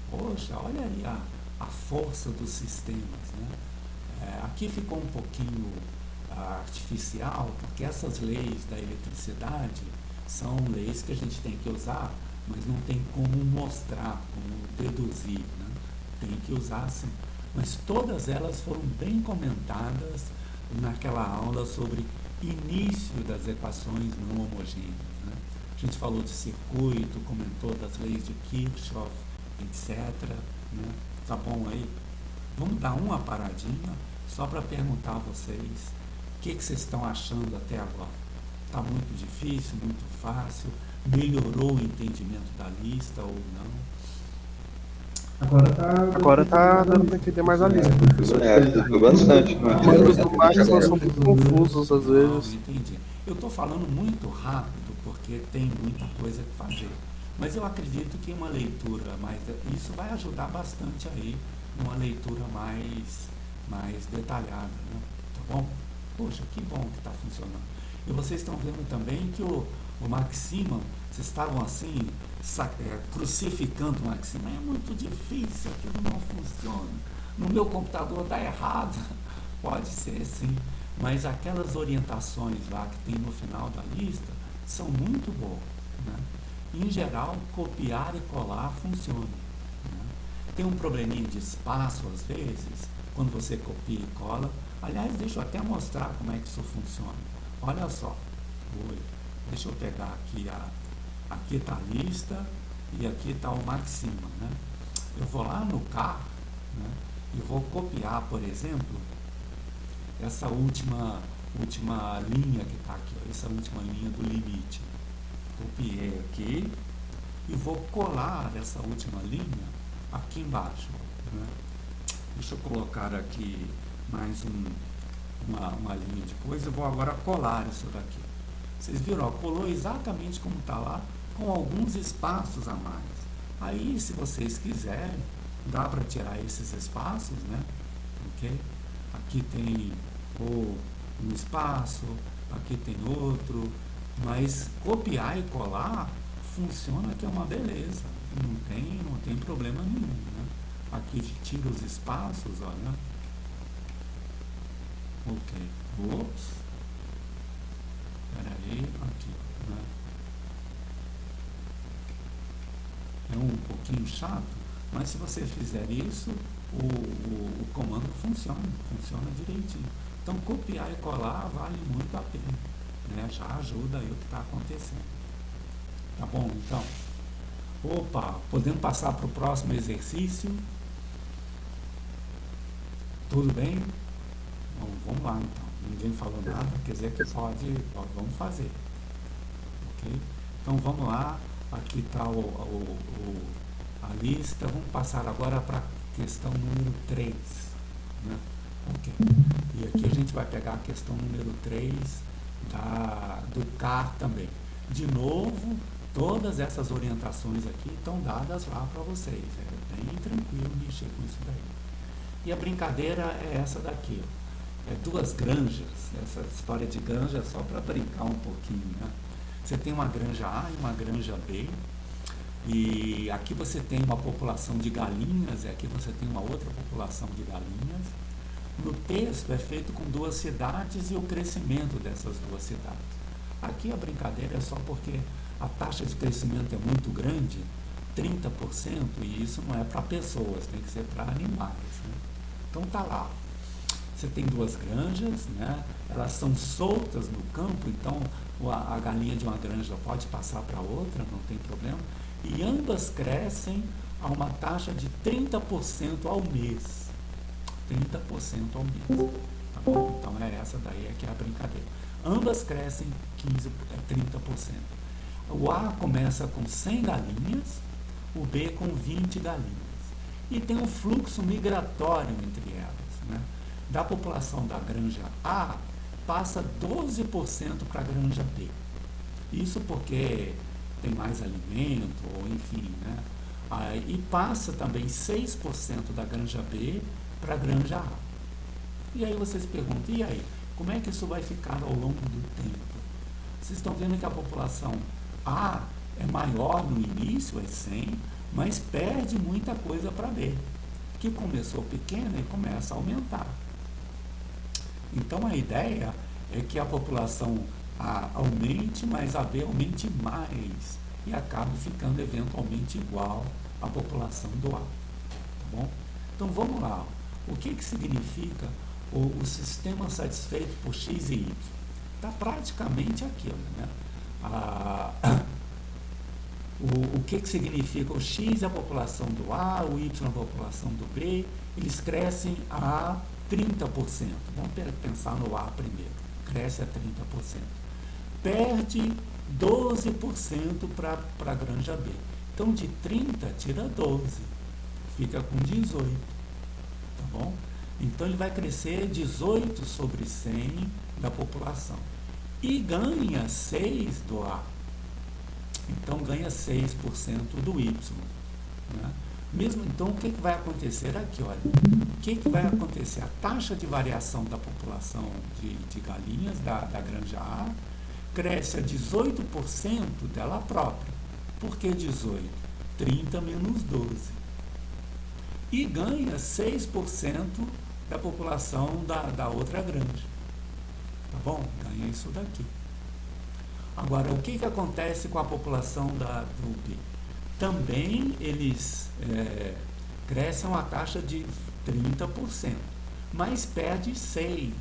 Poxa, olha aí a força dos sistemas, né? Aqui ficou um pouquinho artificial, porque essas leis da eletricidade são leis que a gente tem que usar, mas não tem como mostrar, como deduzir, né? Tem que usar assim. Mas todas elas foram bem comentadas naquela aula sobre início das equações não homogêneas. Né? A gente falou de circuito, comentou das leis de Kirchhoff, etc. Né? Tá bom aí? Vamos dar uma paradinha só para perguntar a vocês o que vocês estão achando até agora. Está muito difícil, muito fácil? Melhorou o entendimento da lista ou não? Agora tá dando pra entender mais a lista, professor. Ajudou bastante. Mas os números são muito confusos às vezes. Entendi. Eu estou falando muito rápido porque tem muita coisa que fazer. Mas eu acredito que uma leitura isso vai ajudar bastante aí, numa leitura mais detalhada, né? Tá bom? Poxa, que bom que está funcionando. E vocês estão vendo também que o Maximan, vocês estavam assim, crucificando o Maximan. É muito difícil, aquilo não funciona. No meu computador dá errado. Pode ser, sim. Mas aquelas orientações lá que tem no final da lista são muito boas. Né? Em geral, copiar e colar funciona. Né? Tem um probleminha de espaço, às vezes, quando você copia e cola. Aliás, deixa eu até mostrar como é que isso funciona. Olha só. Deixa eu pegar aqui aqui está a lista e aqui está o Maximan, né? Eu vou lá no carro, né, e vou copiar, por exemplo, essa última linha que está aqui, ó, essa última linha do limite. Copiei aqui e vou colar essa última linha aqui embaixo. Né? Deixa eu colocar aqui mais uma linha de coisa. Eu vou agora colar isso daqui. Vocês viram, ó, colou exatamente como está lá, com alguns espaços a mais. Aí, se vocês quiserem, dá para tirar esses espaços, né? Ok? Aqui tem um espaço, aqui tem outro, mas copiar e colar funciona que é uma beleza. Não tem problema nenhum, né? Aqui tira os espaços, olha. Ok. Ops. Peraí, aqui, né? É um pouquinho chato, mas se você fizer isso, o comando funciona direitinho. Então, copiar e colar vale muito a pena. né? Já ajuda aí o que está acontecendo. Tá bom? Então, opa, podemos passar para o próximo exercício? Tudo bem? Bom, vamos lá então. Ninguém falou nada, quer dizer que pode, vamos fazer. Ok? Então vamos lá, aqui está a lista. Vamos passar agora para a questão número 3. Né? Ok. E aqui a gente vai pegar a questão número 3 do CAR também. De novo, todas essas orientações aqui estão dadas lá para vocês. É bem tranquilo mexer com isso daí. E a brincadeira é essa daqui. É duas granjas. Essa história de granja é só para brincar um pouquinho, né? Você tem uma granja A e uma granja B. E aqui você tem uma população de galinhas, e aqui você tem uma outra população de galinhas. No texto é feito com duas cidades e o crescimento dessas duas cidades. Aqui a brincadeira é só porque a taxa de crescimento é muito grande, 30%, e isso não é para pessoas, tem que ser para animais, né? Então tá lá. Você tem duas granjas, né? Elas são soltas no campo, então a galinha de uma granja pode passar para outra, não tem problema. E ambas crescem a uma taxa de 30% ao mês. 30% ao mês. Tá bom? Então é essa daí que é a brincadeira. Ambas crescem 30%. O A começa com 100 galinhas, o B com 20 galinhas. E tem um fluxo migratório entre elas, né? Da população da granja A, passa 12% para a granja B. Isso porque tem mais alimento, ou enfim, né? E passa também 6% da granja B para a granja A. E aí vocês perguntam, e aí? Como é que isso vai ficar ao longo do tempo? Vocês estão vendo que a população A é maior no início, é 100, mas perde muita coisa para B, que começou pequena e começa a aumentar. Então a ideia é que a população A aumente, mas a B aumente mais e acabe ficando eventualmente igual à população do A. Tá bom? Então vamos lá. O que significa o sistema satisfeito por X e Y? Está praticamente aquilo, né? O que significa? O X é a população do A, o Y é a população do B, eles crescem a 30%. Vamos pensar no A primeiro. Cresce a 30%. Perde 12% para a granja B. Então, de 30, tira 12. Fica com 18. Tá bom? Então, ele vai crescer 18 sobre 100 da população. E ganha 6 do A. Então, ganha 6% do Y. Né? Mesmo, então, o que vai acontecer aqui? Olha, o que vai acontecer? A taxa de variação da população de galinhas da granja A cresce a 18% dela própria. Por que 18? 30 menos 12. E ganha 6% da população da outra granja. Tá bom? Ganha isso daqui. Agora, o que acontece com a população do B? Também eles crescem a uma taxa de 30%, mas perde 6%.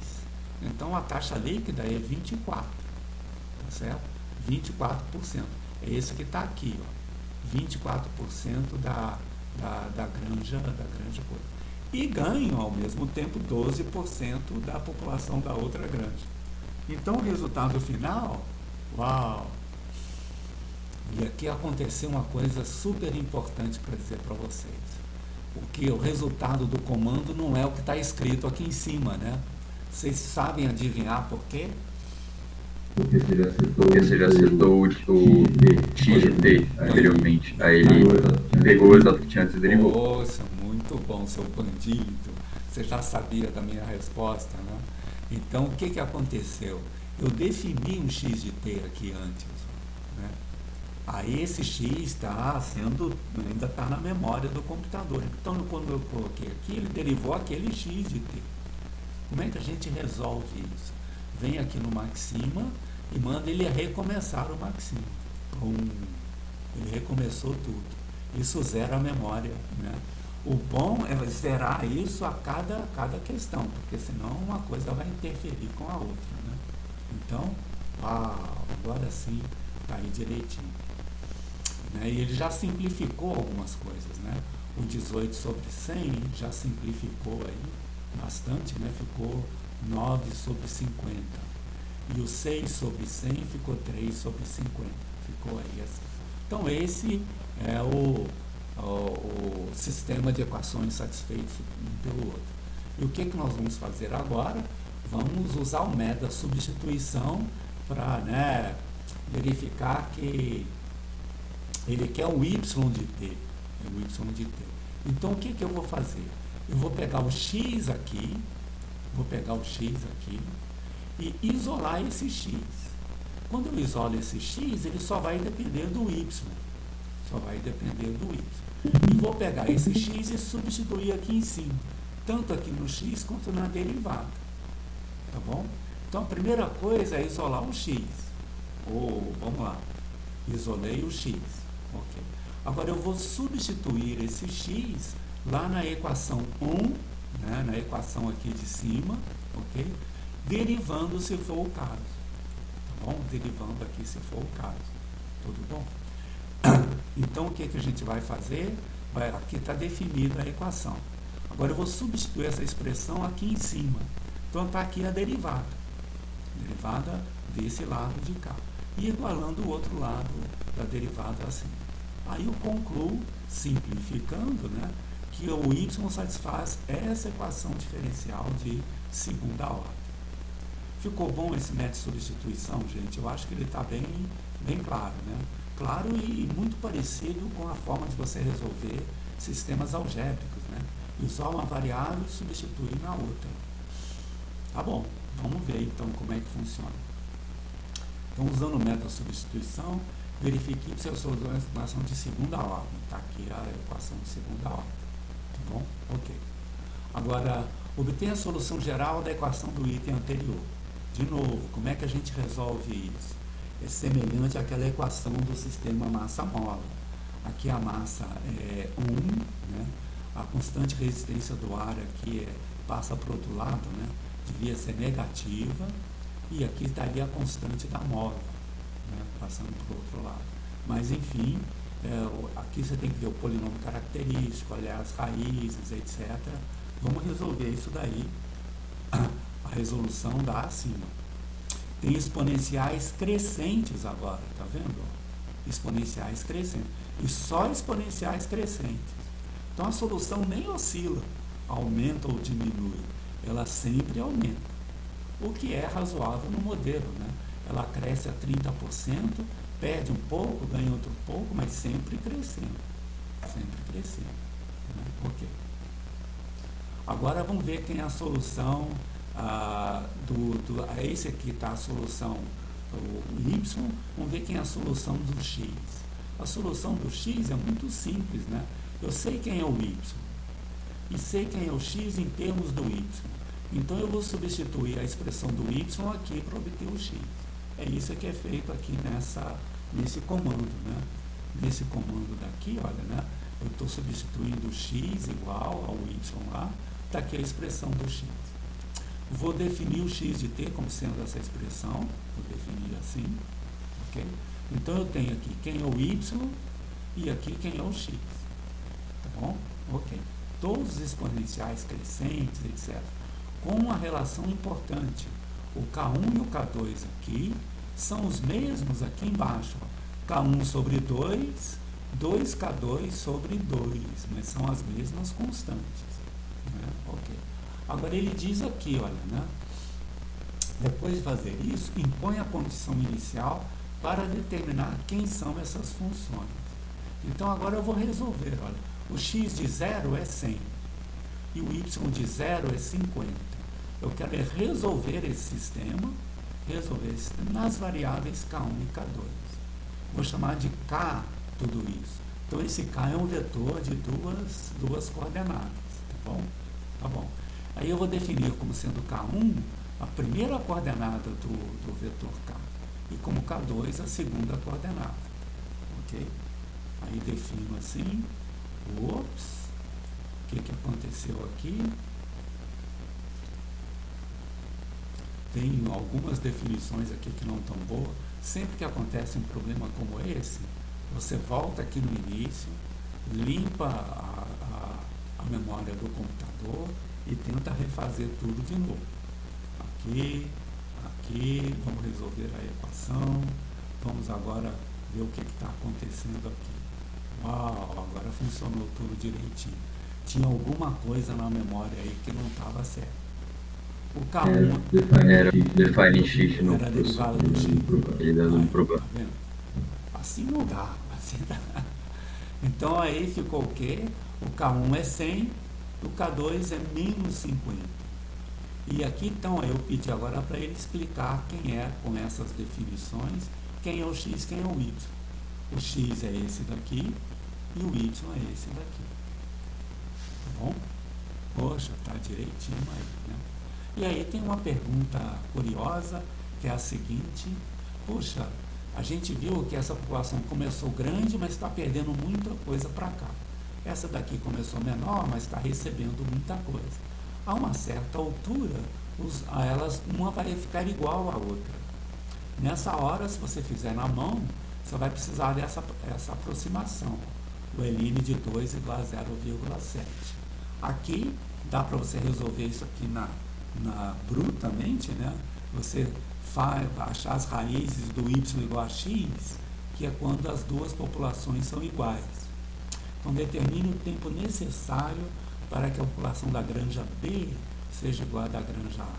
Então, a taxa líquida é 24%. Tá certo? 24%. É esse que está aqui, ó. 24% da granja coisa. E ganham, ao mesmo tempo, 12% da população da outra granja. Então, o resultado final, uau! E aqui aconteceu uma coisa super importante para dizer para vocês. Porque o resultado do comando não é o que está escrito aqui em cima, né? Vocês sabem adivinhar por quê? Porque você já citou o X e T anteriormente. Aí ele pegou o resultado que tinha antes e derivou. Nossa, muito bom, seu bandido. Você já sabia da minha resposta, né? Então, o que aconteceu? Eu defini um X de T aqui antes, né? Aí esse X ainda está na memória do computador. Então, quando eu coloquei aqui, ele derivou aquele X de T. Como é que a gente resolve isso? Vem aqui no Maxima e manda ele recomeçar o Maxima. Ele recomeçou tudo. Isso zera a memória, né? O bom é zerar isso a cada questão, porque senão uma coisa vai interferir com a outra, né? Então, Agora sim está aí direitinho. Né? E ele já simplificou algumas coisas, né? O 18 sobre 100 já simplificou aí bastante, né? Ficou 9 sobre 50. E o 6 sobre 100 ficou 3 sobre 50. Ficou aí assim. Então esse é o sistema de equações satisfeitos um pelo outro. E o que nós vamos fazer agora? Vamos usar o método da substituição para, né, verificar que ele quer o y de t. O y de t. Então o que eu vou fazer? Eu vou pegar o x aqui, e isolar esse x. Quando eu isolo esse x, ele só vai depender do y. E vou pegar esse x e substituir aqui em cima, tanto aqui no x quanto na derivada. Tá bom? Então a primeira coisa é isolar o x. Vamos lá. Isolei o x. Ok. Agora eu vou substituir esse x lá na equação 1, né, na equação aqui de cima, ok? Derivando se for o caso. Tá bom? Derivando aqui se for o caso. Tudo bom? Então o que a gente vai fazer? Aqui está definida a equação. Agora eu vou substituir essa expressão aqui em cima. Então está aqui a derivada. Derivada desse lado de cá. E igualando o outro lado da derivada assim. Aí eu concluo, simplificando, né, que o y satisfaz essa equação diferencial de segunda ordem. Ficou bom esse método de substituição, gente? Eu acho que ele está bem claro, né? Claro e muito parecido com a forma de você resolver sistemas algébricos, né? Usar uma variável e substituir na outra. Tá bom, vamos ver então como é que funciona. Então, usando o método de substituição, verifique que você usou uma equação de segunda ordem. Está aqui a equação de segunda ordem. Tá bom? Ok. Agora, obtenha a solução geral da equação do item anterior. De novo, como é que a gente resolve isso? É semelhante àquela equação do sistema massa-mola. Aqui a massa é 1, né? A constante resistência do ar aqui passa para o outro lado, né? Devia ser negativa. E aqui estaria a constante da mola, né, passando para o outro lado. Mas, enfim, aqui você tem que ver o polinômio característico, olhar as raízes, etc. Vamos resolver isso daí. A resolução dá acima. Tem exponenciais crescentes agora, tá vendo? Exponenciais crescentes. E só exponenciais crescentes. Então, a solução nem oscila, aumenta ou diminui. Ela sempre aumenta. O que é razoável no modelo, né? Ela cresce a 30%, perde um pouco, ganha outro pouco, mas sempre crescendo. Sempre crescendo. Né? Ok. Agora vamos ver quem é a solução esse aqui está a solução do y, vamos ver quem é a solução do x. A solução do x é muito simples, né? Eu sei quem é o y e sei quem é o x em termos do y. Então eu vou substituir a expressão do y aqui para obter o x. É isso que é feito aqui nesse comando, né? Nesse comando daqui, olha, né? Eu estou substituindo o x igual ao y lá, está aqui a expressão do x. Vou definir o x de t como sendo essa expressão, vou definir assim, ok? Então eu tenho aqui quem é o y e aqui quem é o x, tá bom? Ok. Todos os exponenciais crescentes, etc., com uma relação importante. O K1 e o K2 aqui são os mesmos aqui embaixo. Ó. K1 sobre 2, 2K2 sobre 2, mas são as mesmas constantes. Né? Ok. Agora ele diz aqui, olha, né? Depois de fazer isso, impõe a condição inicial para determinar quem são essas funções. Então agora eu vou resolver, olha. O x de 0 é 100 e o y de 0 é 50. Eu quero resolver esse sistema nas variáveis K1 e K2. Vou chamar de K tudo isso. Então esse K é um vetor de duas coordenadas, tá bom? Tá bom. Aí eu vou definir como sendo K1 a primeira coordenada do vetor K e como K2 a segunda coordenada, ok? Aí defino assim, ops, o que aconteceu aqui? tem algumas definições aqui que não estão boas. Sempre que acontece um problema como esse, você volta aqui no início, limpa a memória do computador e tenta refazer tudo de novo. Aqui, vamos resolver a equação, vamos agora ver o que está acontecendo aqui. Uau, agora funcionou tudo direitinho. Tinha alguma coisa na memória aí que não estava certo. O K1 era define shift no era derivado do x. Ele dando um problema. Tá vendo? Assim não dá. Então aí ficou o quê? O K1 é 100, o K2 é menos 50. E aqui então eu pedi agora para ele explicar quem é, com essas definições, quem é o x, quem é o y. O x é esse daqui e o y é esse daqui. Tá bom? Poxa, tá direitinho aí, né? E aí tem uma pergunta curiosa, que é a seguinte: puxa, a gente viu que essa população começou grande, mas está perdendo muita coisa para cá. Essa daqui começou menor, mas está recebendo muita coisa. A uma certa altura, uma vai ficar igual à outra. Nessa hora, se você fizer na mão, você vai precisar dessa aproximação. O Ln de 2 igual a 0,7. Aqui, dá para você resolver isso aqui brutamente, né? Você vai achar as raízes do y igual a x, que é quando as duas populações são iguais. Então, determine o tempo necessário para que a população da granja B seja igual à da granja A.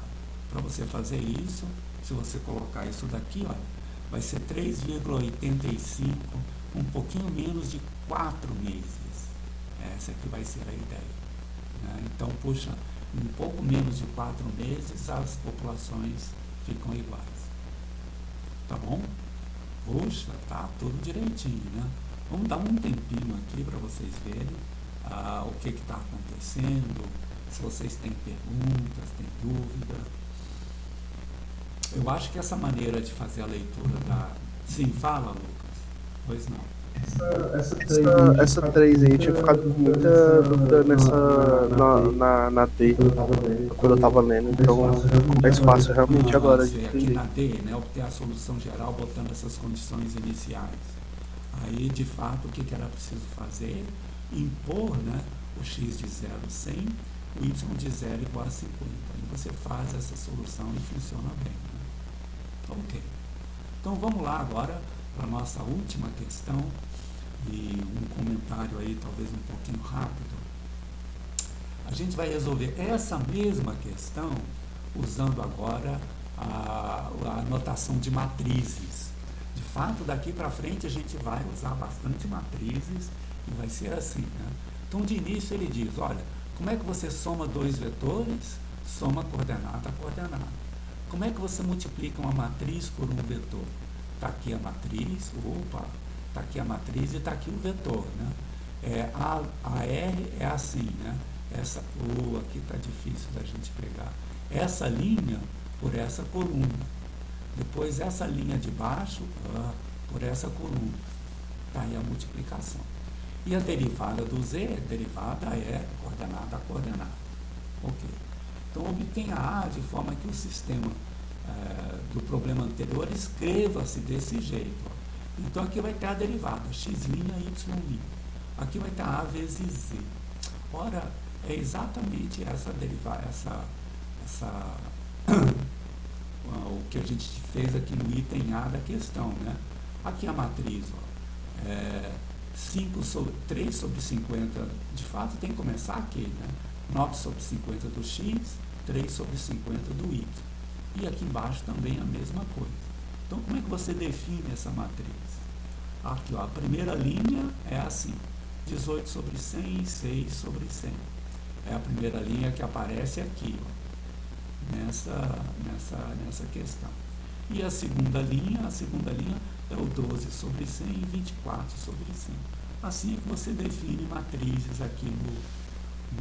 Para você fazer isso, se você colocar isso daqui, ó, vai ser 3,85, um pouquinho menos de 4 meses. Essa aqui vai ser a ideia, né? Então, puxa, em pouco menos de 4 meses, as populações ficam iguais. Tá bom? Puxa, tá tudo direitinho, né? Vamos dar um tempinho aqui para vocês verem o que está acontecendo, se vocês têm perguntas, têm dúvida. Eu acho que essa maneira de fazer a leitura da... Sim, fala, Lucas. Pois não. Essa 3 aí tinha ficado com muita dúvida na D, quando eu tava lendo, então é mais fácil realmente agora de aqui entender. na D, né, obter a solução geral botando essas condições iniciais. Aí, de fato, o que era preciso fazer? Impor, né, o x de 0 a 100, o y de 0 igual a 50. Aí você faz essa solução e funciona bem, né? Ok. Então vamos lá agora para a nossa última questão, e um comentário aí talvez um pouquinho rápido. A gente vai resolver essa mesma questão usando agora a notação de matrizes. De fato, daqui para frente a gente vai usar bastante matrizes e vai ser assim, né? Então, de início ele diz, olha, como é que você soma dois vetores? Soma coordenada a coordenada. Como é que você multiplica uma matriz por um vetor? Está aqui a matriz, está aqui a matriz e está aqui o vetor, né? A R é assim, né? Essa, aqui está difícil da gente pegar. Essa linha por essa coluna. Depois essa linha de baixo por essa coluna. Está aí a multiplicação. E a derivada do Z, a derivada é coordenada a coordenada. Ok. Então, obtenha A de forma que o sistema do problema anterior escreva-se desse jeito. Ó. Então, aqui vai ter a derivada, x', y'. Aqui vai ter A vezes Z. Ora, é exatamente essa derivada, o que a gente fez aqui no item A da questão, né? Aqui a matriz, ó, 3 sobre 50, de fato tem que começar aqui, né? 9 sobre 50 do x, 3 sobre 50 do y. E aqui embaixo também a mesma coisa. Então, como é que você define essa matriz? Aqui, ó, a primeira linha é assim, 18 sobre 100 e 6 sobre 100. É a primeira linha que aparece aqui, ó, nessa questão. E a segunda linha é o 12 sobre 100 e 24 sobre 100. Assim é que você define matrizes aqui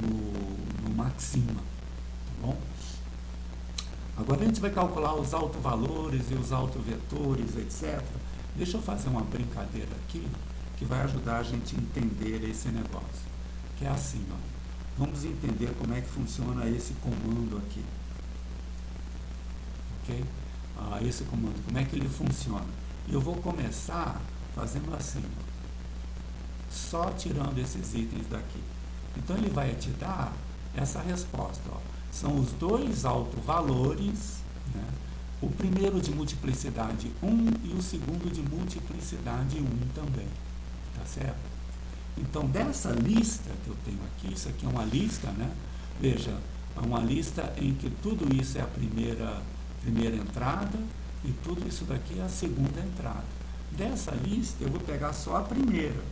no Maxima, tá bom? Agora a gente vai calcular os autovalores e os autovetores, etc. Deixa eu fazer uma brincadeira aqui que vai ajudar a gente a entender esse negócio. Que é assim, ó. Vamos entender como é que funciona esse comando aqui. ok? Esse comando, como é que ele funciona? Eu vou começar fazendo assim, só tirando esses itens daqui. Então ele vai te dar essa resposta, ó. São os dois autovalores, né? O primeiro de multiplicidade 1 e o segundo de multiplicidade 1 também, tá certo? Então dessa lista que eu tenho aqui, isso aqui é uma lista, né? Veja, é uma lista em que tudo isso é a primeira entrada e tudo isso daqui é a segunda entrada. Dessa lista eu vou pegar só a primeira.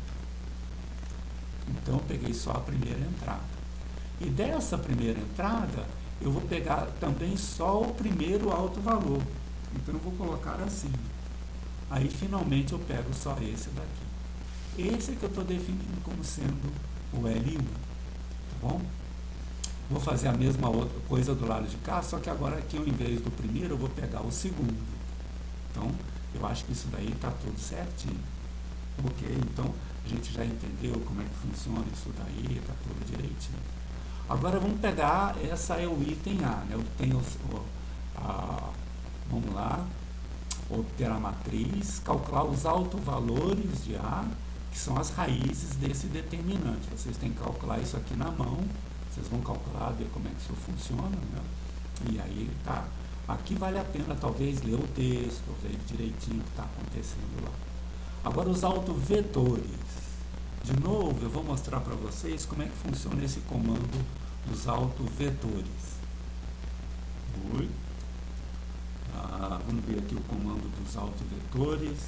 Então eu peguei só a primeira entrada. E dessa primeira entrada eu vou pegar também só o primeiro alto valor. Então eu vou colocar assim. Aí finalmente eu pego só esse daqui. Esse é que eu estou definindo como sendo o L1. Tá bom? Vou fazer a mesma outra coisa do lado de cá, só que agora aqui, ao invés do primeiro, eu vou pegar o segundo. Então, eu acho que isso daí está tudo certinho. Ok? Então, a gente já entendeu como é que funciona isso daí, está tudo direitinho. Agora, vamos pegar, essa é o item A, né? Eu tenho, vamos lá, obter a matriz, calcular os autovalores de A, que são as raízes desse determinante. Vocês têm que calcular isso aqui na mão. Vocês vão calcular, ver como é que isso funciona, né? E aí, tá. Aqui vale a pena, talvez, ler o texto, ver direitinho o que está acontecendo lá. Agora, os autovetores. De novo, eu vou mostrar para vocês como é que funciona esse comando dos autovetores. Vamos ver aqui o comando dos autovetores.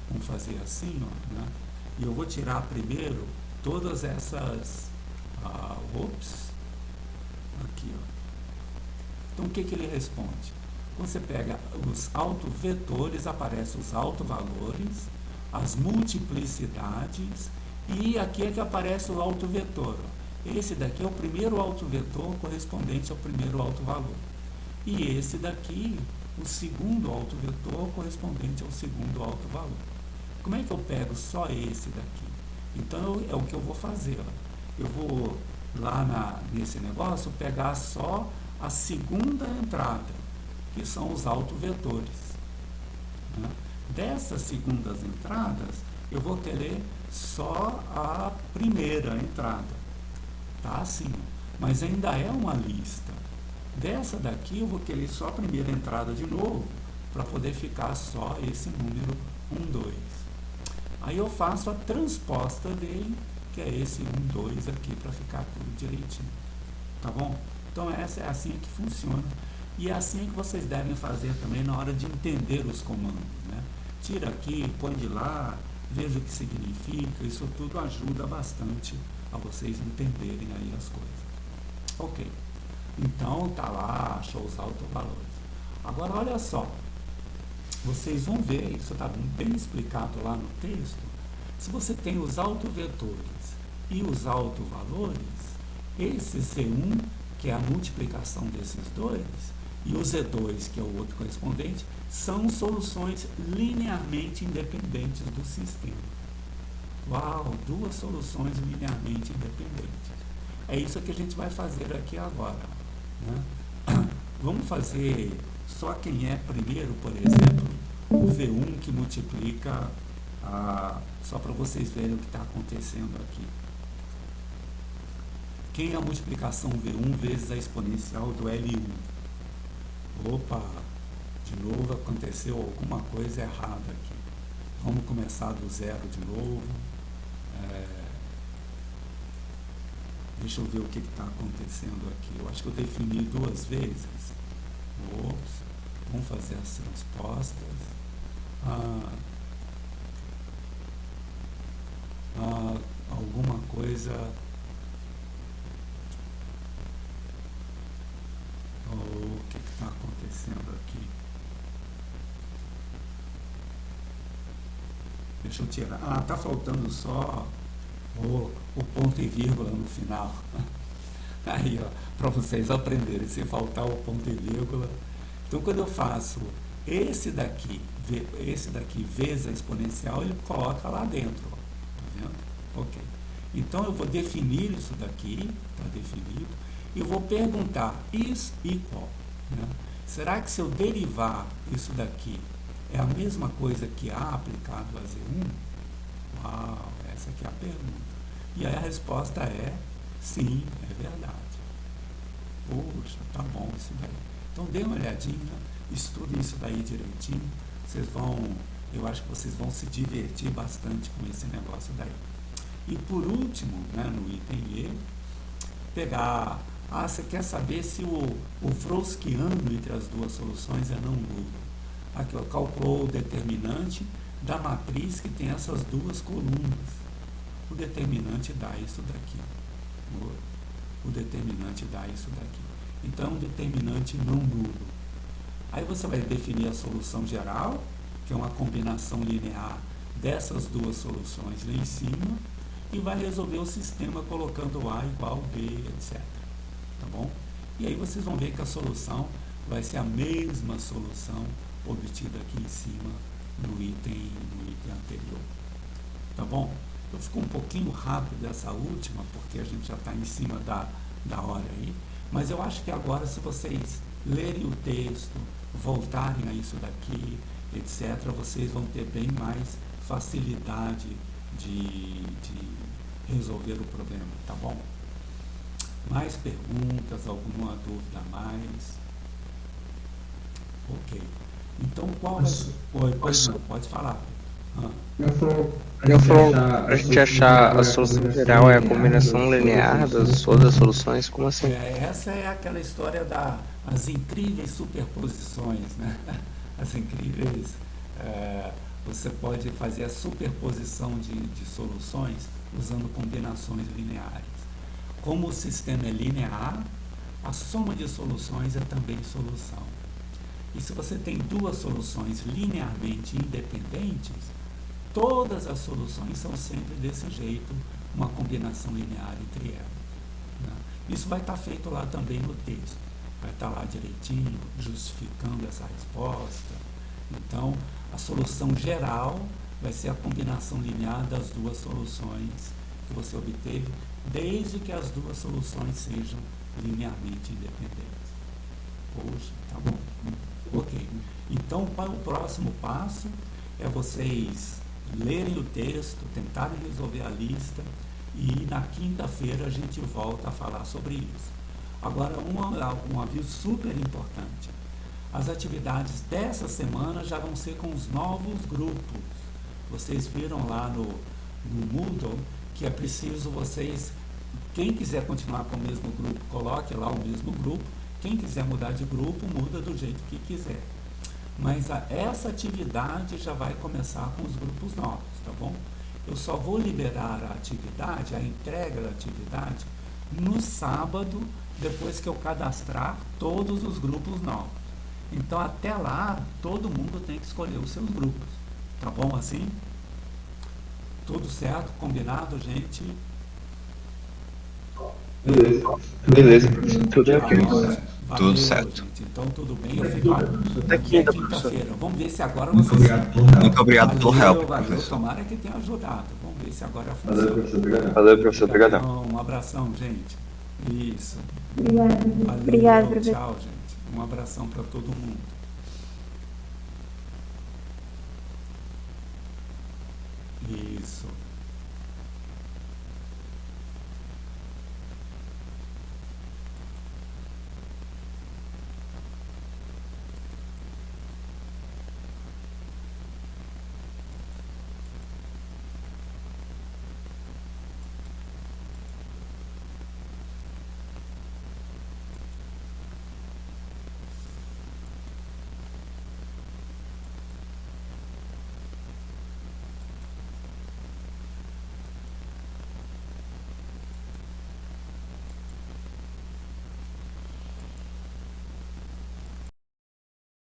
Vamos fazer assim, ó, né? E eu vou tirar primeiro todas essas... aqui, ó. Então o que ele responde? Quando você pega os autovetores, aparecem os autovalores, as multiplicidades, e aqui é que aparece o autovetor. Esse daqui é o primeiro autovetor correspondente ao primeiro autovalor. E esse daqui, o segundo autovetor correspondente ao segundo autovalor. Como é que eu pego só esse daqui? Então é o que eu vou fazer, ó. Eu vou lá nesse negócio pegar só a segunda entrada, que são os autovetores, né? Dessas segundas entradas eu vou querer só a primeira entrada, tá assim, mas ainda é uma lista. Dessa daqui eu vou querer só a primeira entrada de novo, para poder ficar só esse número 1, 2. Aí eu faço a transposta dele, que é esse 1, 2 aqui, para ficar tudo direitinho. Tá bom? Então essa é assim que funciona. E é assim que vocês devem fazer também na hora de entender os comandos, né? Tira aqui, põe de lá, veja o que significa. Isso tudo ajuda bastante a vocês entenderem aí as coisas. Ok. Então tá lá, achou os autovalores. Agora olha só. Vocês vão ver, isso está bem explicado lá no texto. Se você tem os autovetores e os autovalores, esse C1, que é a multiplicação desses dois, e o Z2, que é o outro correspondente, são soluções linearmente independentes do sistema. Uau, duas soluções linearmente independentes. É isso que a gente vai fazer aqui agora, né? Vamos fazer só quem é primeiro, por exemplo, o V1 que multiplica, só para vocês verem o que está acontecendo aqui. Quem é a multiplicação V1 vezes a exponencial do L1? Opa, de novo aconteceu alguma coisa errada aqui. Vamos começar do zero de novo. Deixa eu ver o que está acontecendo aqui. Eu acho que eu defini duas vezes. Ops, vamos fazer as transpostas. Alguma coisa. O que está acontecendo aqui? Deixa eu tirar. Está faltando só o ponto e vírgula no final. Aí, ó, para vocês aprenderem, se faltar o ponto e vírgula. Então, quando eu faço esse daqui vezes a exponencial, ele coloca lá dentro. Ó, tá vendo? Ok. Então, eu vou definir isso daqui, está definido, e vou perguntar is equal, né? será que se eu derivar isso daqui é a mesma coisa que A aplicado a Z1? Uau, essa aqui é a pergunta. E aí a resposta é sim, é verdade. Poxa, tá bom isso daí. Então dê uma olhadinha, estude isso daí direitinho. Vocês vão, eu acho que vocês vão se divertir bastante com esse negócio daí. E por último, né, no item E, pegar, você quer saber se o Froschiano entre as duas soluções é não nulo. Aqui, ó, calculou o determinante da matriz que tem essas duas colunas. O determinante dá isso daqui. O determinante dá isso daqui. Então, um determinante não nulo. Aí você vai definir a solução geral, que é uma combinação linear dessas duas soluções lá em cima, e vai resolver o sistema colocando A igual B, etc. Tá bom? E aí vocês vão ver que a solução vai ser a mesma solução obtida aqui em cima no item anterior. Tá bom? Eu fico um pouquinho rápido dessa última, porque a gente já está em cima da hora aí, mas eu acho que agora, se vocês lerem o texto, voltarem a isso daqui, etc., vocês vão ter bem mais facilidade de resolver o problema, tá bom? Mais perguntas, alguma dúvida a mais? Ok. Então, qual vai ser? Pode falar. Eu falo, pra gente achar a solução geral é a combinação linear das todas as soluções, como assim? Essa é aquela história das incríveis superposições, né? As incríveis, você pode fazer a superposição de soluções usando combinações lineares. Como o sistema é linear, a soma de soluções é também solução. E se você tem duas soluções linearmente independentes, todas as soluções são sempre desse jeito, uma combinação linear entre elas, né? Isso vai estar feito lá também no texto, vai estar lá direitinho, justificando essa resposta. Então, a solução geral vai ser a combinação linear das duas soluções que você obteve, desde que as duas soluções sejam linearmente independentes. Poxa, tá bom. Ok. Então, o próximo passo é vocês lerem o texto, tentarem resolver a lista, e na quinta-feira a gente volta a falar sobre isso. Agora, um aviso super importante. As atividades dessa semana já vão ser com os novos grupos. Vocês viram lá no Moodle que é preciso vocês, quem quiser continuar com o mesmo grupo, coloque lá o mesmo grupo. Quem quiser mudar de grupo, muda do jeito que quiser. Mas essa atividade já vai começar com os grupos novos, tá bom? Eu só vou liberar a atividade, a entrega da atividade, no sábado, depois que eu cadastrar todos os grupos novos. Então, até lá, todo mundo tem que escolher os seus grupos. Tá bom assim? Tudo certo? Combinado, gente? Beleza. Tudo é ok. Valeu, Tudo certo. gente. Então, tudo bem. Eu fico Até quinta, professor. quinta-feira. Vamos ver se agora vocês... Muito obrigado pelo help, Valeu, professor. tomara que tenha ajudado. Vamos ver se agora Valeu, funciona. professor. Obrigadão. Valeu, professor. Obrigadão. Então, um abração, gente. Isso. Obrigada. Valeu, Professor. tchau, gente. Um abração para todo mundo. Isso.